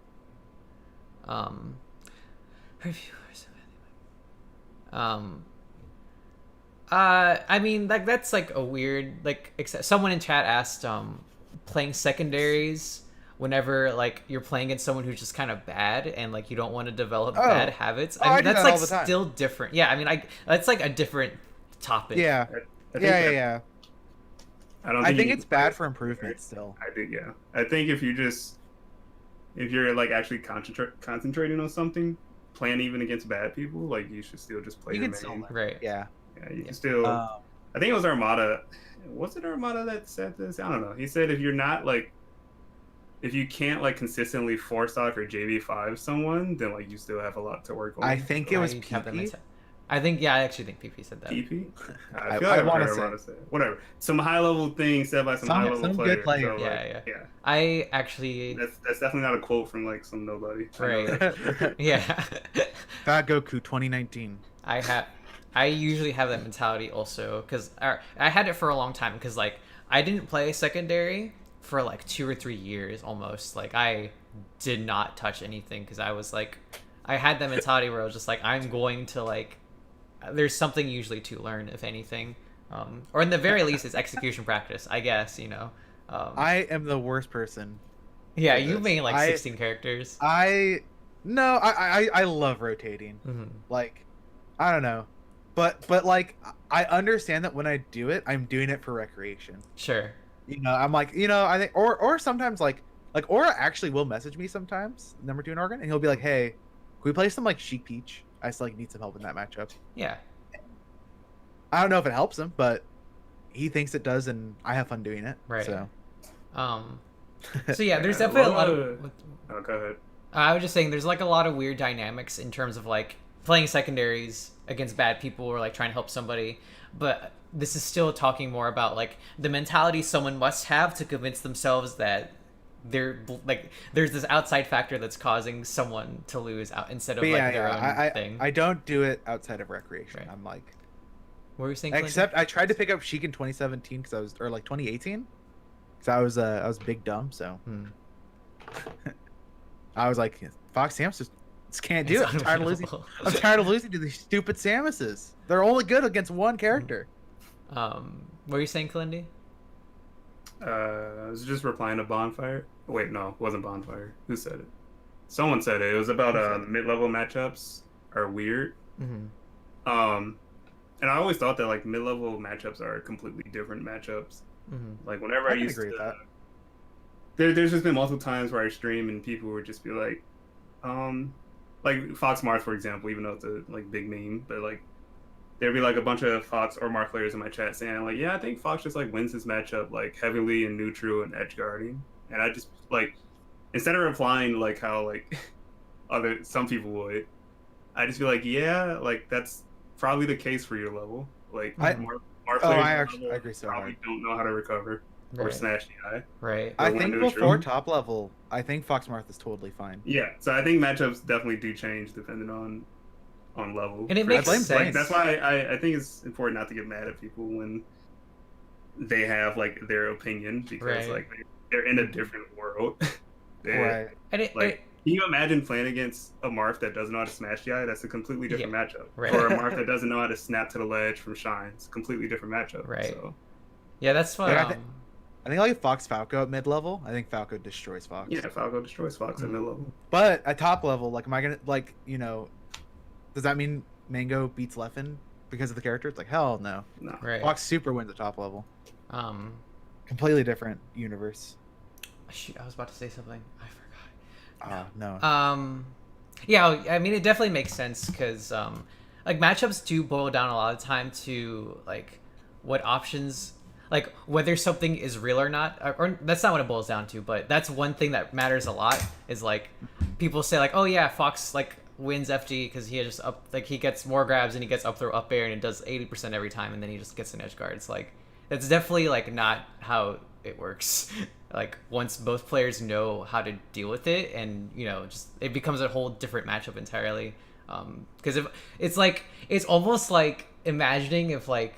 Reviewers. I mean, like that's like a weird like. Someone in chat asked, playing secondaries whenever like you're playing against someone who's just kind of bad and like you don't want to develop bad habits. I I mean, do that's that like all the time. still different. Yeah, I mean, that's like a different topic. Yeah, I think yeah. I don't. I think you it's can bad play for it. improvement still. I do. Yeah. I think if you're like actually concentrating on something, playing even against bad people, like you should still just play You your can still main. learn. Right. Yeah. Yeah, you can still. I think it was Armada. Was it Armada that said this? I don't know. He said if you're not like, if you can't like consistently four stock or JV5 someone, then like you still have a lot to work on. I think it was You have them PP. I think, yeah, I actually think PP said that. PP. I feel like I've wanna heard say. Armada say it. Whatever. Some high level things said by some high level some players. good players. So, Yeah, like, yeah. I actually, That's definitely not a quote from like some nobody. I know right. that. Yeah. Fat Goku 2019. I usually have that mentality also because I had it for a long time because like I didn't play secondary for like 2 or 3 years almost. Like I did not touch anything because I was like, I had that mentality where I was just like, I'm going to like, there's something usually to learn if anything, or in the very least it's execution practice, I guess, you know. I am the worst person. Yeah, for you this. made like 16 characters. I love rotating. Mhm. Like, I don't know, but like I understand that when I do it, I'm doing it for recreation. Sure. You know, I'm like, you know, I think, or sometimes like Aura actually will message me sometimes, number 2 in Oregon, and he'll be like, hey, can we play some like Sheik Peach? I still like need some help in that matchup. Yeah. I don't know if it helps him, but he thinks it does, and I have fun doing it. Right. So, So yeah, there's definitely a lot of. Oh, go ahead. I was just saying, there's like a lot of weird dynamics in terms of like playing secondaries against bad people or like trying to help somebody, but this is still talking more about like the mentality someone must have to convince themselves that they're like there's this outside factor that's causing someone to lose out instead of but like yeah, their yeah, own thing. I don't do it outside of recreation. Right. I'm like, What were you saying? Clinton? except I tried to pick up Sheik in 2017 because I was, or like 2018, because I was big dumb. So I was like, Fox Samus just can't do It's it. I'm tired of losing. unwinnable. I'm tired of losing to these stupid Samuses. They're only good against one character. What were you saying, Kalindy? I was just replying to Bonfire. Wait, no, it wasn't Bonfire. Who said it? Someone said it. It was about mid-level matchups are weird. Mm-hmm. And I always thought that like mid-level matchups are completely different matchups. Mm-hmm. Like whenever I can used agree to, with that. there's just been multiple times where I stream and people would just be like Fox Marth, for example, even though it's a like big meme, but like there'd be like a bunch of Fox or Marth players in my chat saying like, yeah, I think Fox just like wins this matchup like heavily and neutral and edge guarding, and I just like instead of replying like how like some people would, I just be like, yeah, like that's probably the case for your level. Like Marth players I agree so probably hard. don't know how to recover or Right. smash the eye. Right. I one think neutral. before top level, I think Fox Marth is totally fine. Yeah, so I think matchups definitely do change depending on level. And it For makes instance, like, sense. that's why I think it's important not to get mad at people when they have like their opinion because Right. like they're in a different world. Right. And it, Like, can you imagine playing against a Marth that doesn't know how to smash the eye? That's a completely different matchup. Right. Or a Marth that doesn't know how to snap to the ledge from Shine. It's a completely different matchup. Right. So, yeah, that's what. Yeah, I think like Fox Falco at mid level. I think Falco destroys Fox. yeah, Falco destroys Fox at mid level. But at top level, like, am I gonna like, you know, does that mean Mango beats Leffen because of the character? It's like, hell no. No. Right. Fox super wins at top level. Um. Completely different universe. Shoot, I was about to say something. I forgot. No. Yeah, I mean, it definitely makes sense because like matchups do boil down a lot of time to like what options, like whether something is real or not, or that's not what it boils down to, but that's one thing that matters a lot is like people say like, oh yeah, Fox like wins FD because he just up, like he gets more grabs and he gets up throw up air and it does 80% every time and then he just gets an edge guard. It's like that's definitely like not how it works. Like once both players know how to deal with it, and you know, just it becomes a whole different matchup entirely. Because if it's like it's almost like imagining if like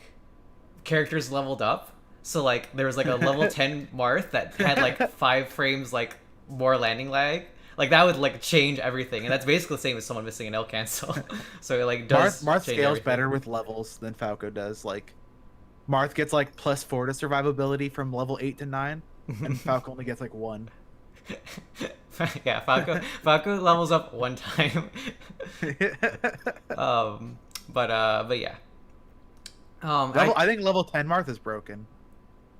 characters leveled up. So like there was like a level 10 Marth that had like 5 frames like more landing lag. Like that would like change everything, and that's basically the same as someone missing an L cancel. So it like does Marth change scales everything. better with levels than Falco does. Like Marth gets like +4 to survivability from level 8 to 9, and Falco only gets like 1. Yeah, Falco levels up 1 time. But yeah. I think level 10 Marth is broken.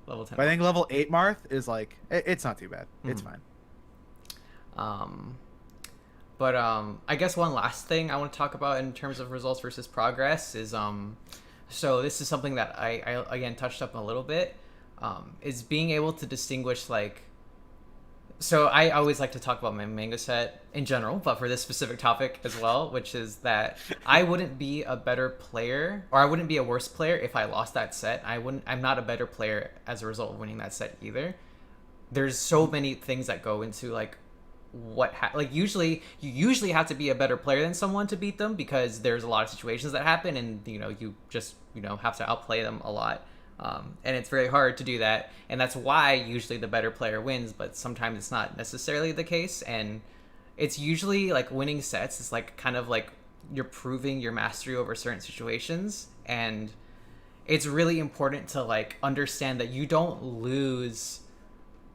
Level 10. But I think level 8 Marth is like it's not too bad. It's fine. But I guess one last thing I want to talk about in terms of results versus progress is so this is something that I again touched up a little bit, is being able to distinguish like. So I always like to talk about my mango set in general, but for this specific topic as well, which is that I wouldn't be a better player, or I wouldn't be a worse player if I lost that set. I'm not a better player as a result of winning that set either. There's so many things that go into like like usually you have to be a better player than someone to beat them, because there's a lot of situations that happen and you know you just have to outplay them a lot. And it's very hard to do that, and that's why usually the better player wins, but sometimes it's not necessarily the case. And it's usually like winning sets is like kind of like you're proving your mastery over certain situations, and it's really important to like understand that you don't lose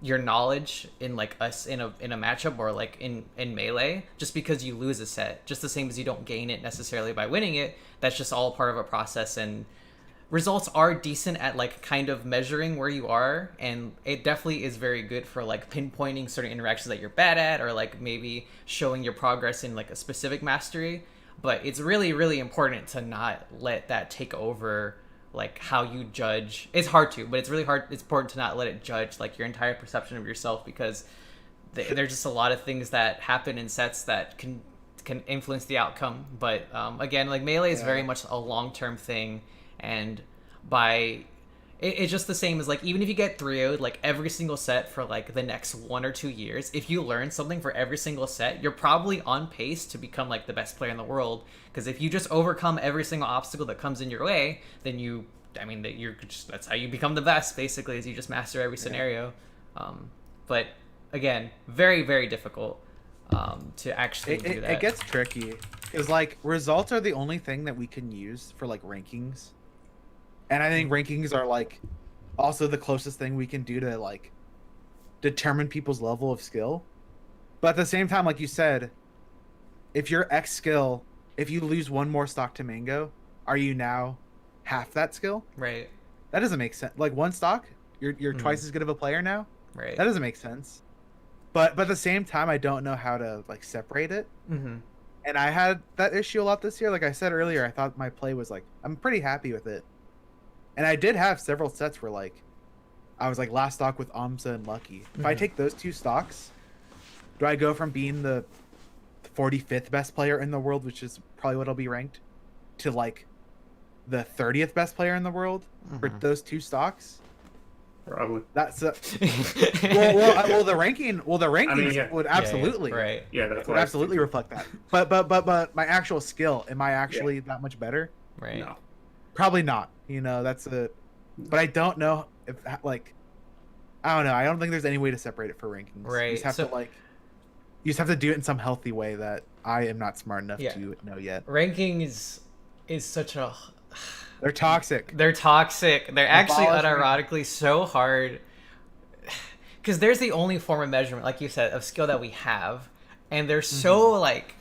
your knowledge in like us in a matchup or like in melee just because you lose a set, just the same as you don't gain it necessarily by winning it. That's just all part of a process, and results are decent at like kind of measuring where you are, and it definitely is very good for like pinpointing certain interactions that you're bad at, or like maybe showing your progress in like a specific mastery. But it's really, really important to not let that take over like how you judge. It's hard to, but it's really hard. It's important to not let it judge like your entire perception of yourself, because there's just a lot of things that happen in sets that can influence the outcome. But again, like melee is very much a long-term thing, and it's just the same as like even if you get 3-0'd like every single set for like the next 1 or 2 years, if you learn something for every single set, you're probably on pace to become like the best player in the world. Because if you just overcome every single obstacle that comes in your way, then that's how you become the best, basically, is you just master every scenario. But again, very, very difficult to actually do that. It gets tricky because like results are the only thing that we can use for like rankings. And I think rankings are like also the closest thing we can do to like determine people's level of skill. But at the same time, like you said, if you're X skill, if you lose 1 more stock to Mango, are you now half that skill? Right. That doesn't make sense. Like 1 stock, you're twice as good of a player now. Right. That doesn't make sense. But at the same time, I don't know how to like separate it. Mm-hmm. And I had that issue a lot this year. Like I said earlier, I thought my play was like, I'm pretty happy with it. And I did have several sets where like I was like last stock with Amsa and Lucky. If I take those 2 stocks, do I go from being the 45th best player in the world, which is probably what I'll be ranked, to like the 30th best player in the world for those 2 stocks? Probably. That's well, the rankings would absolutely right. Yeah, that's would absolutely reflect that. But my actual skill, am I actually that much better? Right. No. Probably not. That's a. But I don't know if like, I don't know. I don't think there's any way to separate it for rankings. Right. You just have to do it in some healthy way that I am not smart enough to know yet. Ranking is such a. They're toxic. They're toxic. They're actually unironically so hard. Because there's the only form of measurement, like you said, of skill that we have, and they're so like.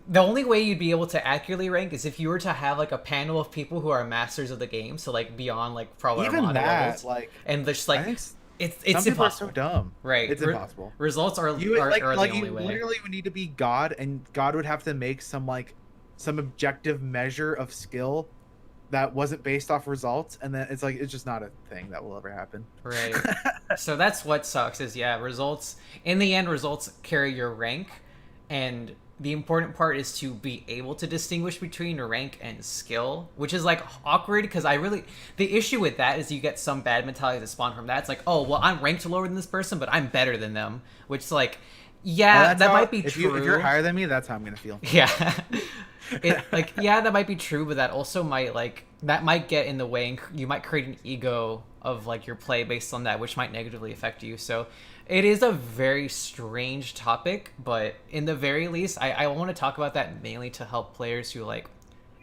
The only way you'd be able to accurately rank is if you were to have like a panel of people who are masters of the game, so like beyond like probably even that levels, like, and just like It's Some people are impossible. so dumb. Right. It's impossible. Results are You are, like are like the you only way. literally would need to be God, and God would have to make some objective measure of skill that wasn't based off results, and then it's just not a thing that will ever happen. Right. So that's what sucks is results in the end results carry your rank, and the important part is to be able to distinguish between rank and skill, which is like awkward because the issue with that is you get some bad mentality that spawn from that. It's like, oh well, I'm ranked lower than this person, but I'm better than them, which is like, yeah, that might be true. If you're higher than me, that's how I'm gonna feel. Yeah. That might be true, but that also might that might get in the way, and you might create an ego of like your play based on that, which might negatively affect you. So it is a very strange topic, but in the very least, I want to talk about that mainly to help players who like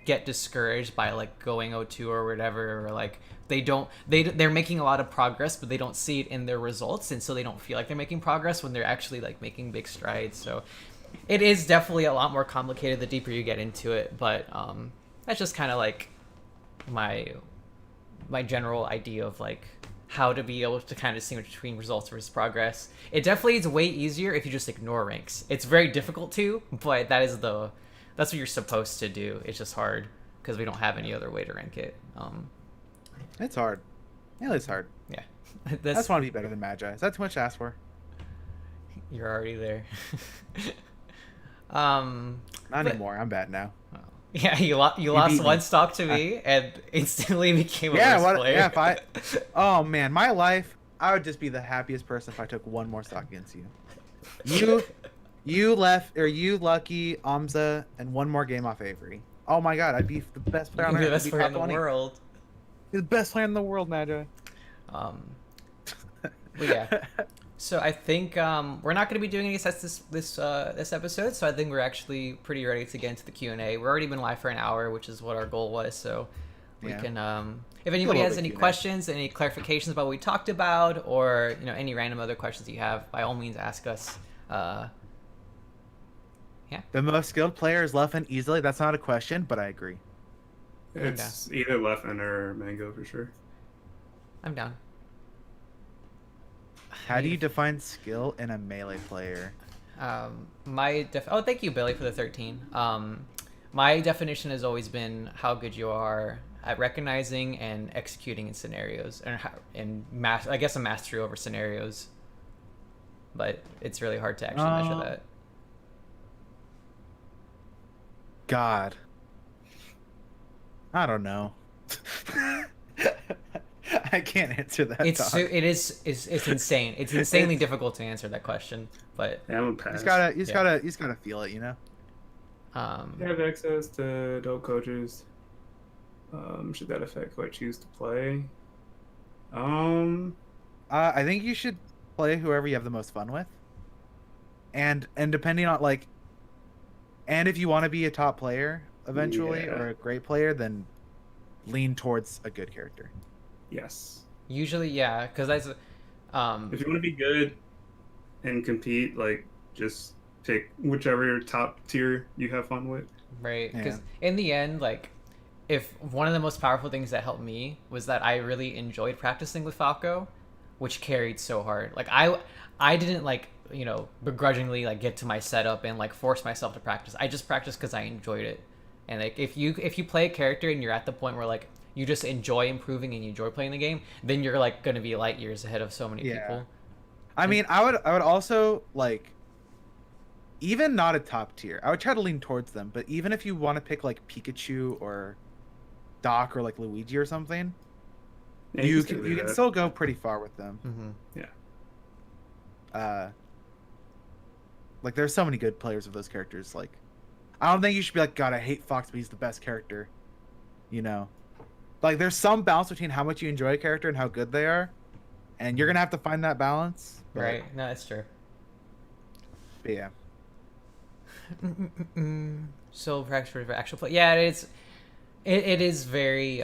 get discouraged by like going O2 or whatever, or like they're making a lot of progress, but they don't see it in their results, and so they don't feel like they're making progress when they're actually like making big strides. So it is definitely a lot more complicated the deeper you get into it, but that's just kind of like my general idea of like how to be able to kind of distinguish between results versus progress. It definitely is way easier if you just ignore ranks. It's very difficult to, but that's what you're supposed to do. It's just hard because we don't have any other way to rank it. It's hard. Yeah, it's hard. Yeah, I just want to be better than Magi. Is that too much to ask for? You're already there. Not anymore. I'm bad now. Yeah, you lost one stock to me and instantly became a worse player. Yeah, oh man, my life, I would just be the happiest person if I took one more stock against you. You left, or you, Lucky, Amza, and one more game off Avery. Oh my god, I'd be the best player on earth. The best player in the world. You're the best player in the world, Magi. But yeah. So I think we're not going to be doing any sets this episode. So I think we're actually pretty ready to get into the Q&A. We've already been live for an hour, which is what our goal was. So we can, if anybody has any questions, any clarifications about what we talked about, or any random other questions you have, by all means ask us. Yeah. The most skilled player is Leffen easily. That's not a question, but I agree. It's either Leffen or Mango for sure. I'm down. How do you define skill in a melee player? Thank you, Billy, for the 13. My definition has always been how good you are at recognizing and executing in scenarios, and I guess a mastery over scenarios. But it's really hard to actually measure that. God, I don't know. I can't answer that. It's insane. It's insanely difficult to answer that question. But yeah, I'm a pass. You just gotta feel it, You have access to adult coaches. Should that affect who I choose to play? I think you should play whoever you have the most fun with. And depending on and if you want to be a top player eventually, or a great player, then lean towards a good character. Yes. Usually, yeah, because if you want to be good and compete, just pick whichever top tier you have fun with. Right, because in the end, if one of the most powerful things that helped me was that I really enjoyed practicing with Falco, which carried so hard. I didn't begrudgingly get to my setup and force myself to practice. I just practiced because I enjoyed it. And if you play a character and you're at the point where you just enjoy improving and you enjoy playing the game, then you're going to be light years ahead of so many people. I mean, I would also even not a top tier, I would try to lean towards them. But even if you want to pick Pikachu or Doc or Luigi or something, you can still go pretty far with them. Mm-hmm. Yeah. There's so many good players of those characters. I don't think you should be God, I hate Fox, but he's the best character. There's some balance between how much you enjoy a character and how good they are, and you're gonna have to find that balance. Right? No, that's true. But yeah. So for actual play, yeah, it is very.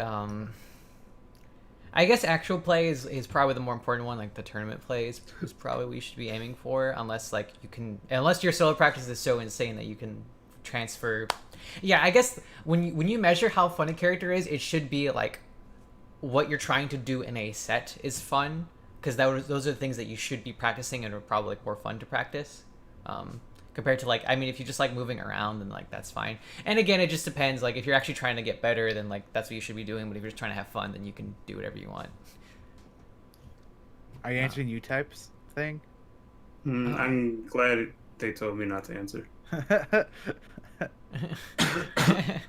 I guess actual play is probably the more important one. The tournament play is probably what you should be aiming for, unless unless your solo practice is so insane that you can transfer. Yeah, I guess when you measure how fun a character is, it should be what you're trying to do in a set is fun, because those are the things that you should be practicing and are probably like more fun to practice. Compared to like, I mean, if you just like moving around, then like that's fine. And again, it just depends. Like if you're actually trying to get better, then like that's what you should be doing. But if you're just trying to have fun, then you can do whatever you want. Are you answering you types thing? I'm glad they told me not to answer. I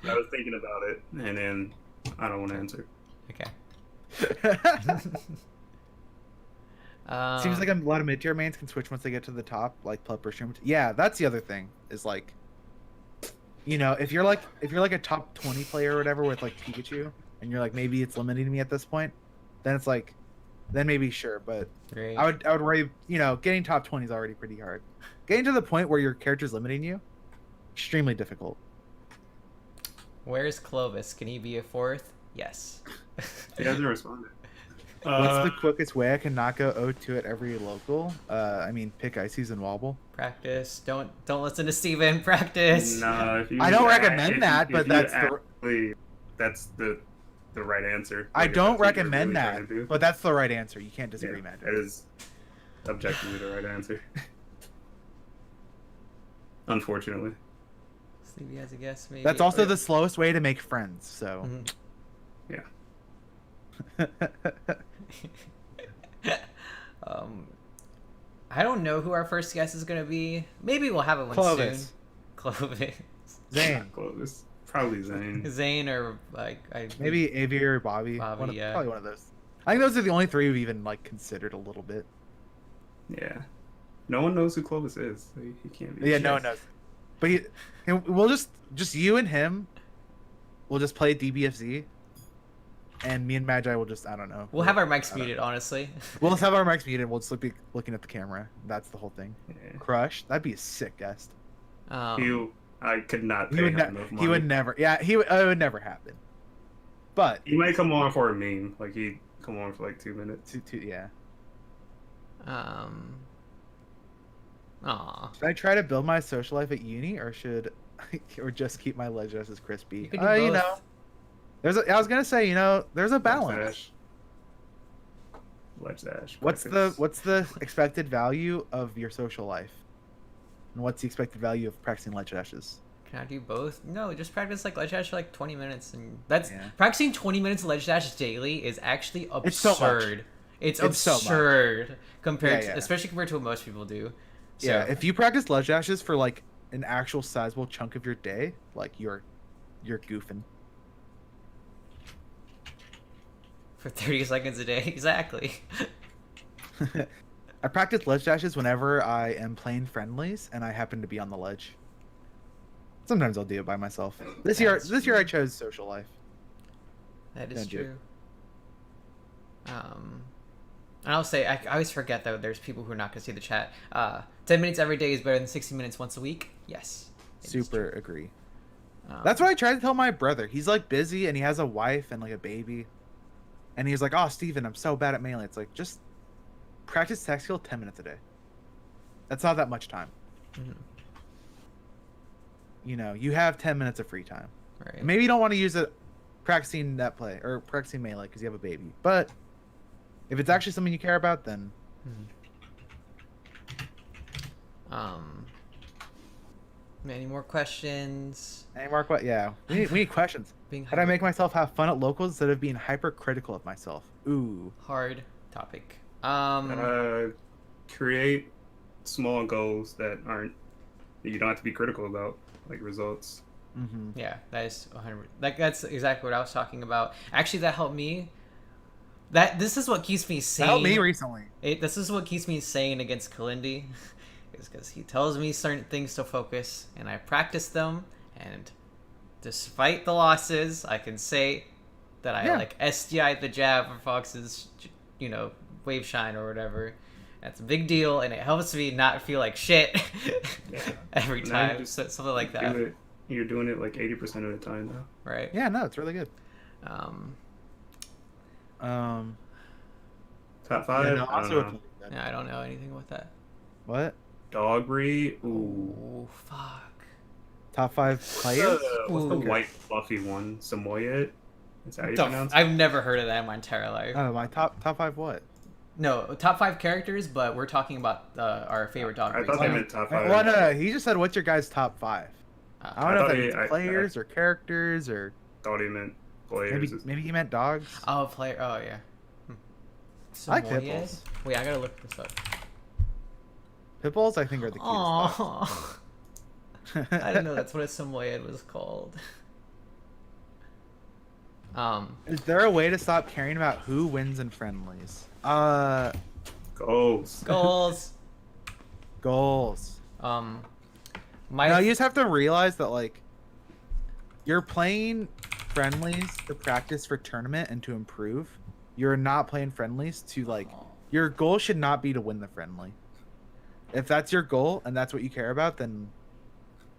was thinking about it, and then I don't want to answer. Okay. Seems like a lot of mid-tier mains can switch once they get to the top, like Plup or Shroom. Yeah, that's the other thing. Is like, you know, if you're like a top 20 player or whatever with like Pikachu, and you're like maybe it's limiting me at this point, then it's like, then maybe sure. But Great. I would worry. You know, getting top 20 is already pretty hard. Getting to the point where your character's limiting you, extremely difficult. Where's Clovis? Can he be a fourth? Yes. He hasn't responded. What's the quickest way I can knock out O2 at every local? I mean, pick Ices and Wobble. Practice. Don't listen to Steven. Practice. No, if you, I don't recommend that, if but you that's that's the right answer. I Like, don't if that's what you're recommend really that, trying to do. but that's the right answer. You can't disagree, Yeah, Magic. that is objectively the right answer. Unfortunately. Stevie has a guess, maybe. That's also the slowest way to make friends. So. Mhm. I don't know who our first guest is gonna be. Maybe we'll have it one Clovis. soon. Clovis. Zane. Close. Probably Zane. Zane or Maybe Avi or Bobby. Bobby, yeah. Probably one of those. I think those are the only three we've even like considered a little bit. Yeah. No one knows who Clovis is. So he can't be. Yeah, no one knows. But and we'll just you and him. We'll just play DBFZ. And me and Magi will just, I don't know. We'll have our mics muted, honestly. We'll just have our mics muted. We'll just be looking at the camera. That's the whole thing. Yeah. Crush. That'd be a sick guest. I could not pay He would, him enough money. he would never. Yeah, it would never happen. But He might come on for a meme. Like he'd come on for like 2 minutes. yeah. Aw. Should I try to build my social life at uni, or or just keep my legends as crispy? You could do both. You know, I was gonna say, you know, there's a balance. Ledge dash. What's the expected value of your social life, and what's the expected value of practicing ledge dashes? Can I do both? No, just practice like ledge dash for like 20 minutes, and that's Yeah. practicing 20 minutes of ledge dash daily is actually absurd. It's so much. It's It's so much. absurd compared Yeah. to, especially compared to what most people do. So, Yeah, if you practice ledge dashes for like an actual sizable chunk of your day, like you're goofing. for 30 seconds a day, exactly. I practice ledge dashes whenever I am playing friendlies and I happen to be on the ledge. Sometimes I'll do it by myself. This year I chose social life. That is Don't do it. true. And I'll say, I always forget though, there's people who are not going to see the chat. 10 minutes every day is better than 60 minutes once a week. Yes. it is Super true. agree. Um, That's what I tried to tell my brother. He's like busy and he has a wife and like a baby. And he's like, "Oh, Steven, I'm so bad at melee." It's like, just practice tech skill 10 minutes a day. That's not that much time. mhm, You know, you have 10 minutes of free time. Right. Maybe you don't want to use it practicing net play or practicing melee because you have a baby. But if it's actually something you care about, then Any more questions? any more yeah, we need questions. Being How do I make myself have fun at locals instead of being hypercritical of myself? Ooh. hard topic. Create small goals that you don't have to be critical about, like results. Mm-hmm. Yeah, that is 100. Like that's exactly what I was talking about. Actually, that helped me. This is what keeps me sane. That helped me recently. This is what keeps me sane against Kalindi, is because he tells me certain things to focus, and I practice them, and despite the losses, I can say that I like SDI'd the jab for Fox's, wave shine or whatever. That's a big deal, and it helps me not feel like shit every time. Just Something like that. You're doing it like 80% of the time now. Right. Yeah, no, it's really good. Top 5? Yeah, no, I don't know. Yeah, I don't know anything about that. What? Dog breed? Ooh. Ooh, fuck. Top 5 What's players? the Ooh. white fluffy one? Samoyed? Is that how you pronounce it? I've never heard of that in my entire life. Oh, my top 5 what? No, top 5 characters, but we're talking about our favorite dog I breeds. thought they now. meant top 5. Well, no, he just said, "What's your guys' top 5?" I don't know thought if he- it's players or characters or thought he meant players. maybe he meant dogs. Oh, player. Oh, yeah. I like Samoyed? Pitbulls. Wait, I gotta look this up. Pitbulls, I think, are the cutest dogs. Aww. I didn't know that's what a Samoyed was called. Is there a way to stop caring about who wins in friendlies? Goals. Goals. Goals. My No, you just have to realize that like you're playing friendlies to practice for tournament and to improve. You're not playing friendlies to like your goal should not be to win the friendly. If that's your goal and that's what you care about, then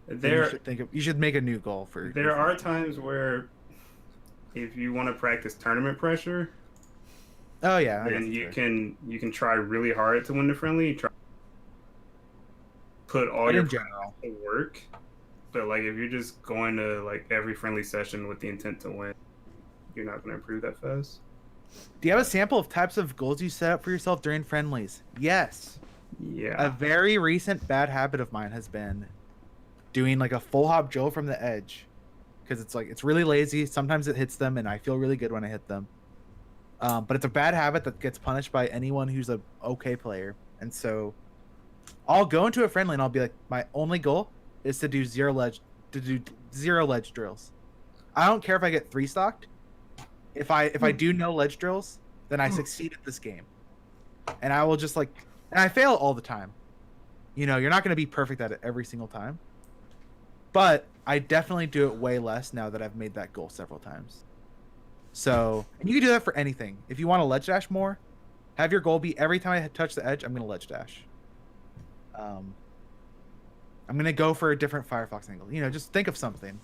you should make a new goal for. There are times where, if you want to practice tournament pressure, Oh yeah, I then guess you can try really hard to win the friendly. Try put all But your in general, work, but like if you're just going to like every friendly session with the intent to win, you're not going to improve that fast. do you have a sample of types of goals you set up for yourself during friendlies? Yes. Yeah. A very recent bad habit of mine has been doing like a full hop Joe from the edge, because it's really lazy. Sometimes it hits them, and I feel really good when I hit them. But it's a bad habit that gets punished by anyone who's a okay player. And so I'll go into a friendly and I'll be like, my only goal is to do zero ledge drills. I don't care if I get 3 stocked. If I do no ledge drills, then I succeed at this game. And I will just like, and I fail all the time. You know, you're not going to be perfect at it every single time. But I definitely do it way less now that I've made that goal several times. So, and you can do that for anything. If you want to ledge dash more, have your goal be every time I touch the edge, I'm going to ledge dash. I'm going to go for a different Firefox angle. You know, just think of something.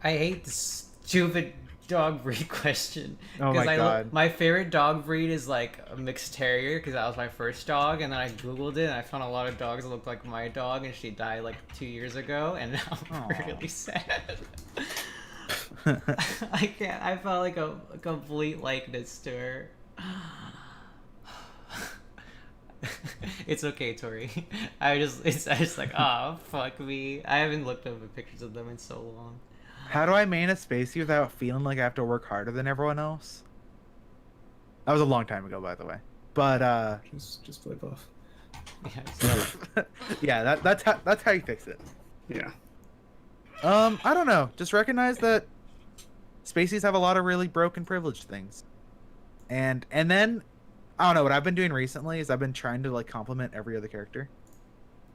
I hate this stupid dog breed question. Oh my God. My favorite dog breed is like a mixed terrier because that was my first dog, and then I googled it and I found a lot of dogs that look like my dog, and she died like 2 years ago, and now I'm really sad. I can't. I felt like a complete likeness to her. It's okay, Tori. I just like, oh fuck me. I haven't looked up at pictures of them in so long. How do I main a Spacey without feeling like I have to work harder than everyone else? That was a long time ago, by the way. But Just play buff. Yeah, yeah, that's how you fix it. Yeah. I don't know. Just recognize that Spaceys have a lot of really broken privileged things. And then I don't know, what I've been doing recently is I've been trying to like compliment every other character.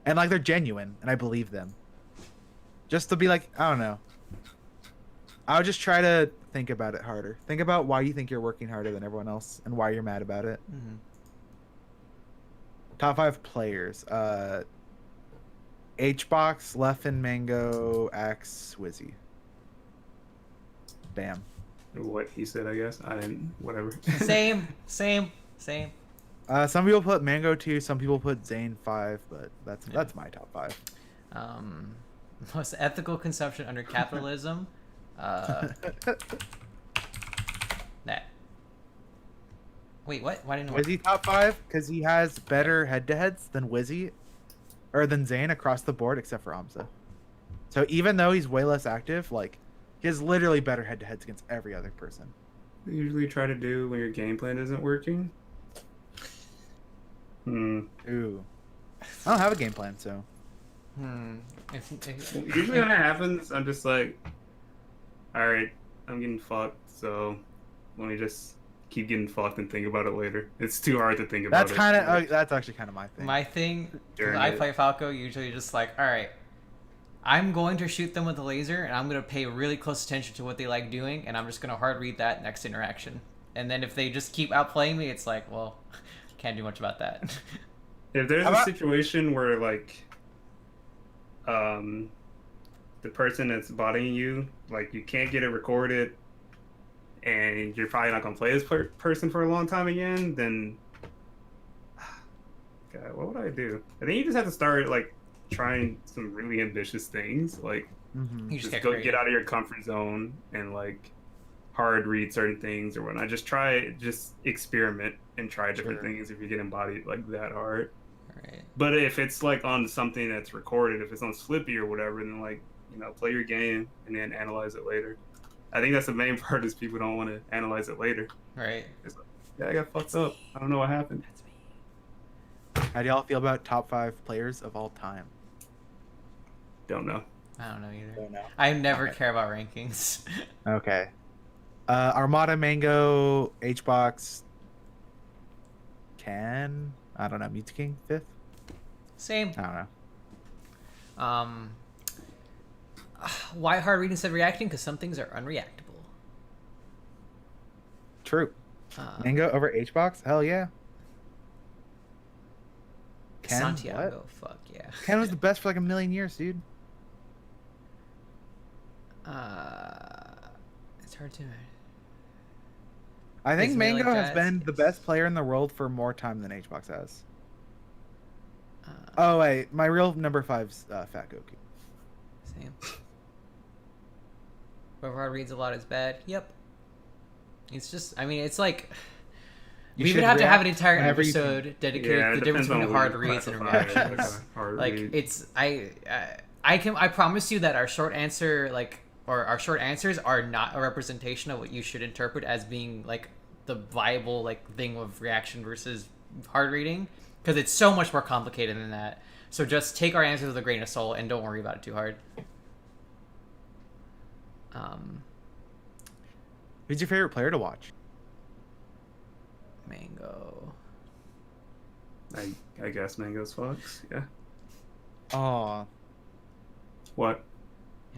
And like they're genuine and I believe them. Just to be like, I don't know. I would just try to think about it harder. Think about why you think you're working harder than everyone else and why you're mad about it. Mm-hmm. Top 5 players. Hbox, Leffen, Mango, Axe, Wizzy. Bam. What he said, I guess. I didn't. Whatever. Same. Some people put Mango 2, some people put Zane 5, but that's my top 5. Most ethical consumption under capitalism. That. Wait, what? Why didn't Wizzy top 5 because he has better head-to-heads than Wizzy, or than Zane across the board, except for Amza. So even though he's way less active, like he has literally better head-to-heads against every other person. You usually try to do when your game plan isn't working. Ooh, I don't have a game plan, so. Usually when it happens, I'm just like, all right, I'm getting fucked, so let me just keep getting fucked and think about it later. It's too hard to think about That's actually kind of my thing. My thing, when During I it. play Falco, usually just like, all right, I'm going to shoot them with a laser, and I'm going to pay really close attention to what they like doing, and I'm just going to hard read that next interaction. And then if they just keep outplaying me, it's like, well, can't do much about that. If there's a situation where like the person that's botting you, like you can't get it recorded and you're probably not gonna play this person for a long time again, then God, what would I do? I think you just have to start like trying some really ambitious things, like Mhm. You just just get get out of your comfort zone and like hard read certain things or whatnot. Just experiment and try different things if you get embodied like that hard. Right. But if it's like on something that's recorded, if it's on Slippy or whatever, then like, play your game and then analyze it later. I think that's the main part is people don't want to analyze it later. Right. It's like, yeah, I got fucked up. I don't know what happened. That's me. How do y'all feel about top 5 players of all time? Don't know. I don't know either. Don't know. I never care about rankings. Okay. Armada, Mango, HBox, Ken. I don't know. Mute King, 5th? Same. I don't know. Why hard reading instead of reacting? Because some things are unreactable. True. Mango over HBox? Hell yeah. Ken, Santiago, what? fuck yeah. Ken was the best for like a million years, dude. It's hard to. I think Is Mango Melee has Jazz? been the Yes. best player in the world for more time than HBox has. Oh wait, my real number 5's Fat Goku. Same. Whoever hard reads a lot is bad. Yep. It's just, I mean, it's like You we would should have to have an react entire whenever you episode dedicated Yeah, to it the difference depends between on hard what you reads and classify as, reactions. like, a hard Like read. it's I promise you that our short answer or our short answers are not a representation of what you should interpret as being like the viable like thing of reaction versus hard reading, because it's so much more complicated than that. So just take our answers with a grain of salt and don't worry about it too hard. Who's your favorite player to watch? Mango. I guess Mango's Fox. Yeah. Oh, What?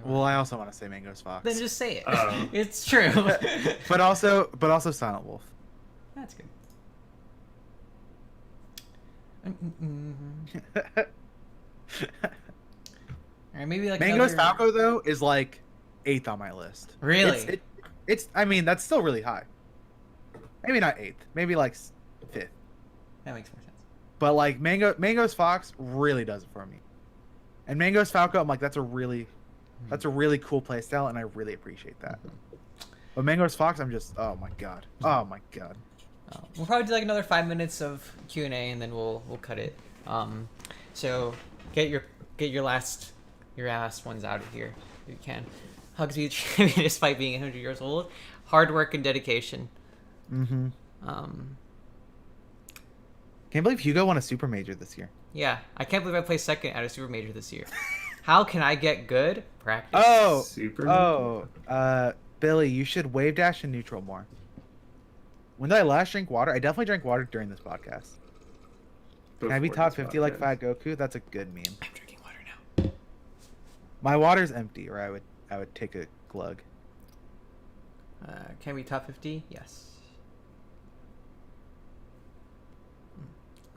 well, I also want to say Mango's Fox, Then just say it. Oh. It's true. but also Silent Wolf. That's good. Or maybe like Mango's another... Falco though is like 8th on my list. Really? It's I mean that's still really high. Maybe not 8th, maybe like 5th. That makes more sense. But like Mango's Fox really does it for me. And Mango's Falco, I'm like that's a really cool playstyle, and I really appreciate that. But Mango's Fox, I'm just oh my god. We'll probably do like another 5 minutes of Q&A and then we'll cut it. So get your last ones out of here if you can. Hugs you despite being 100 years old. Hard work and dedication. Mm-hmm. Can't believe Hugo won a super major this year. Yeah, I can't believe I placed second at a super major this year. How can I get good? Practice. Billy, you should wave dash in neutral more. When did I last drink water? I definitely drank water during this podcast. Can I be Before top this 50 like podcast. Fat Goku? That's a good meme. I'm drinking water now. My water's empty, or I would take a glug. Can we top 50? Yes.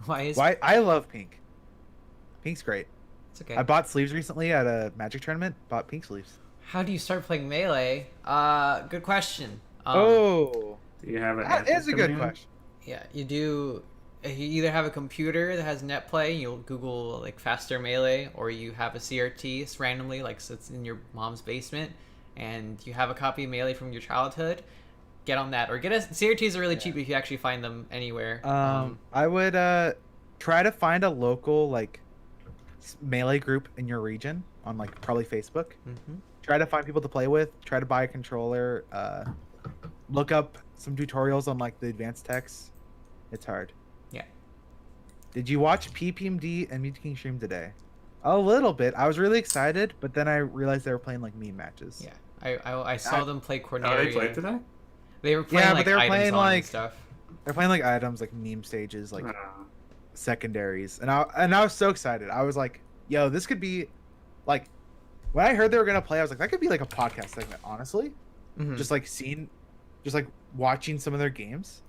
Why? I love pink. Pink's great. It's okay. I bought sleeves recently at a Magic tournament. Bought pink sleeves. How do you start playing Melee? Good question. Oh, Do you have an that answer is a coming good in? question. Yeah, you do. You either have a computer that has net play, you'll Google like faster Melee, or you have a CRT randomly, like so it's in your mom's basement, and you have a copy of Melee from your childhood. Get on that, or get a CRTs are really cheap if you actually find them anywhere. I would try to find a local like Melee group in your region on like probably Facebook. Mhm. Try to find people to play with. Try to buy a controller. Look up some tutorials on like the advanced techs. It's hard. Yeah. Did you watch PPMD and Mute King stream today? A little bit. I was really excited, but then I realized they were playing like meme matches. Yeah, I saw them play Oh, Cornelia. they played today? They were playing Yeah, but like they were items playing, on like, and stuff. They're playing like items, like meme stages, like Ah. secondaries, and I was so excited. I was like, "Yo, this could be like." When I heard they were gonna play, I was like, "That could be like a podcast segment." Honestly, Mhm. just like watching some of their games.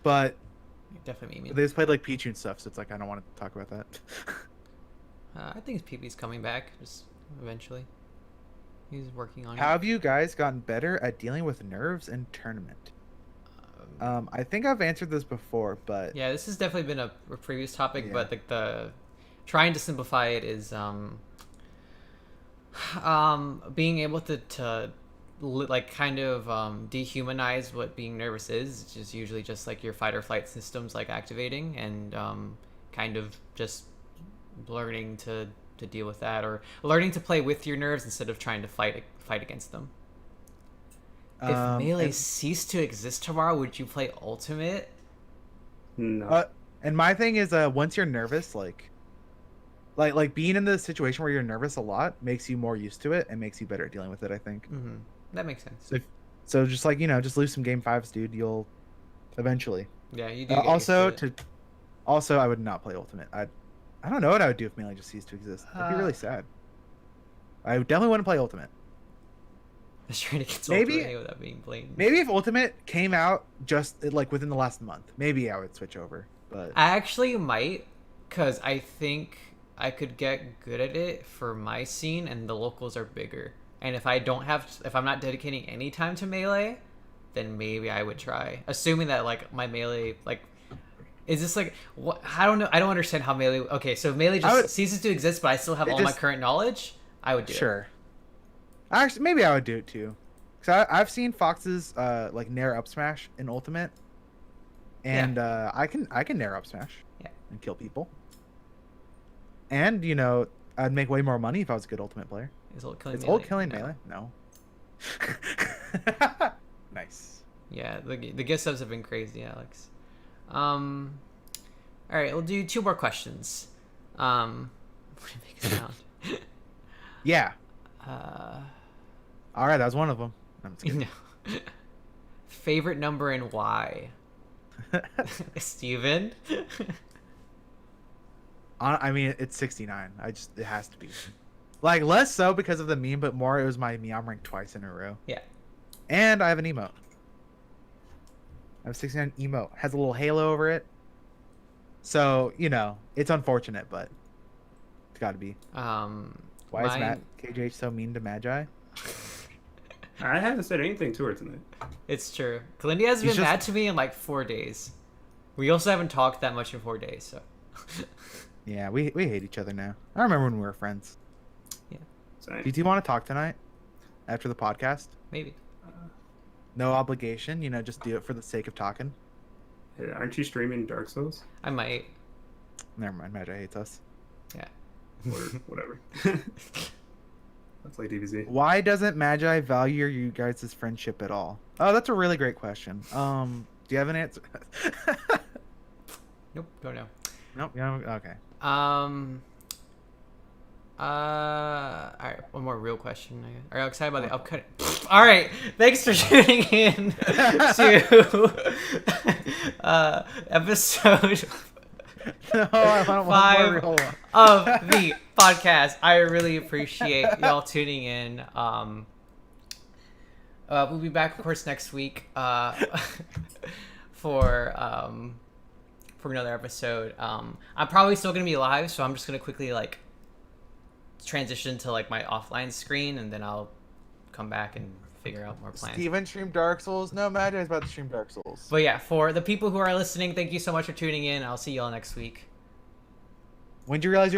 But Definitely me. they just played like Pichu and stuff, so it's like I don't want to talk about that. I think PP's coming back just eventually. He's working on How it. have you guys gotten better at dealing with nerves in tournament? I think I've answered this before, but Yeah, this has definitely been a previous topic, Yeah. but the trying to simplify it is being able to like kind of dehumanize what being nervous is. It's just usually just like your fight or flight systems like activating, and kind of just learning to deal with that, or learning to play with your nerves instead of trying to fight against them. If Melee ceased to exist tomorrow, would you play Ultimate? No. And my thing is, once you're nervous, like being in the situation where you're nervous a lot makes you more used to it and makes you better at dealing with it, I think. Mm-hmm. That makes sense. So just like, just lose some game fives, dude. You'll eventually. Yeah, you do. Also, I would not play Ultimate. I don't know what I would do if Melee just ceased to exist. It'd be really sad. I definitely wouldn't play Ultimate. Just trying to get Ultimate without being blamed. Maybe if Ultimate came out just like within the last month, maybe I would switch over. But I actually might, because I think I could get good at it for my scene, and the locals are bigger. And if I'm not dedicating any time to Melee, then maybe I would try. Assuming that like my Melee, like, is this like what? I don't know. I don't understand how Melee. Okay, so if Melee just ceases to exist, but I still have all my current knowledge, I would do it. Sure. Actually, maybe I would do it too, because I've seen Fox's like Nair up smash in Ultimate, and I can Nair up smash and kill people. And I'd make way more money if I was a good Ultimate player. Is ult killing It's Melee? ult killing Melee? No. Nice. Yeah, the gift subs have been crazy, Alex. All right, we'll do 2 more questions. What do you make it sound? Yeah. All right, that was one of them. I'm just kidding. No. Favorite number and why? Steven? I mean, it's 69. It has to be. Like, less so because of the meme, but more it was my Meowm rank twice in a row. Yeah. And I have an emote. I have 69 emote. Has a little halo over it. So, it's unfortunate, but it's got to be. Why is KJH so mean to Magi? I haven't said anything to her tonight. It's true. Kalindia has been mad to me in like 4 days. We also haven't talked that much in 4 days, so. Yeah, we hate each other now. I remember when we were friends. Yeah. Same. Do you want to talk tonight? After the podcast? Maybe. No obligation, just do it for the sake of talking. Hey, aren't you streaming Dark Souls? I might. Never mind, Magi hates us. Yeah. Or whatever. That's like DBZ. Why doesn't Magi value you guys' friendship at all? Oh, that's a really great question. Do you have an answer? Nope, don't know. Nope, yeah, okay. All right, one more real question. Are you excited about the upcoming? All right, thanks for tuning in to episode No, I want 5 one more real one. of the podcast. I really appreciate y'all tuning in. We'll be back, of course, next week for another episode. I'm probably still gonna be live, so I'm just gonna quickly transition to my offline screen, and then I'll come back and figure out more plans. Steven streamed Dark Souls. No, Magi's about to stream Dark Souls. But yeah, for the people who are listening, thank you so much for tuning in. I'll see y'all next week. When did you realize you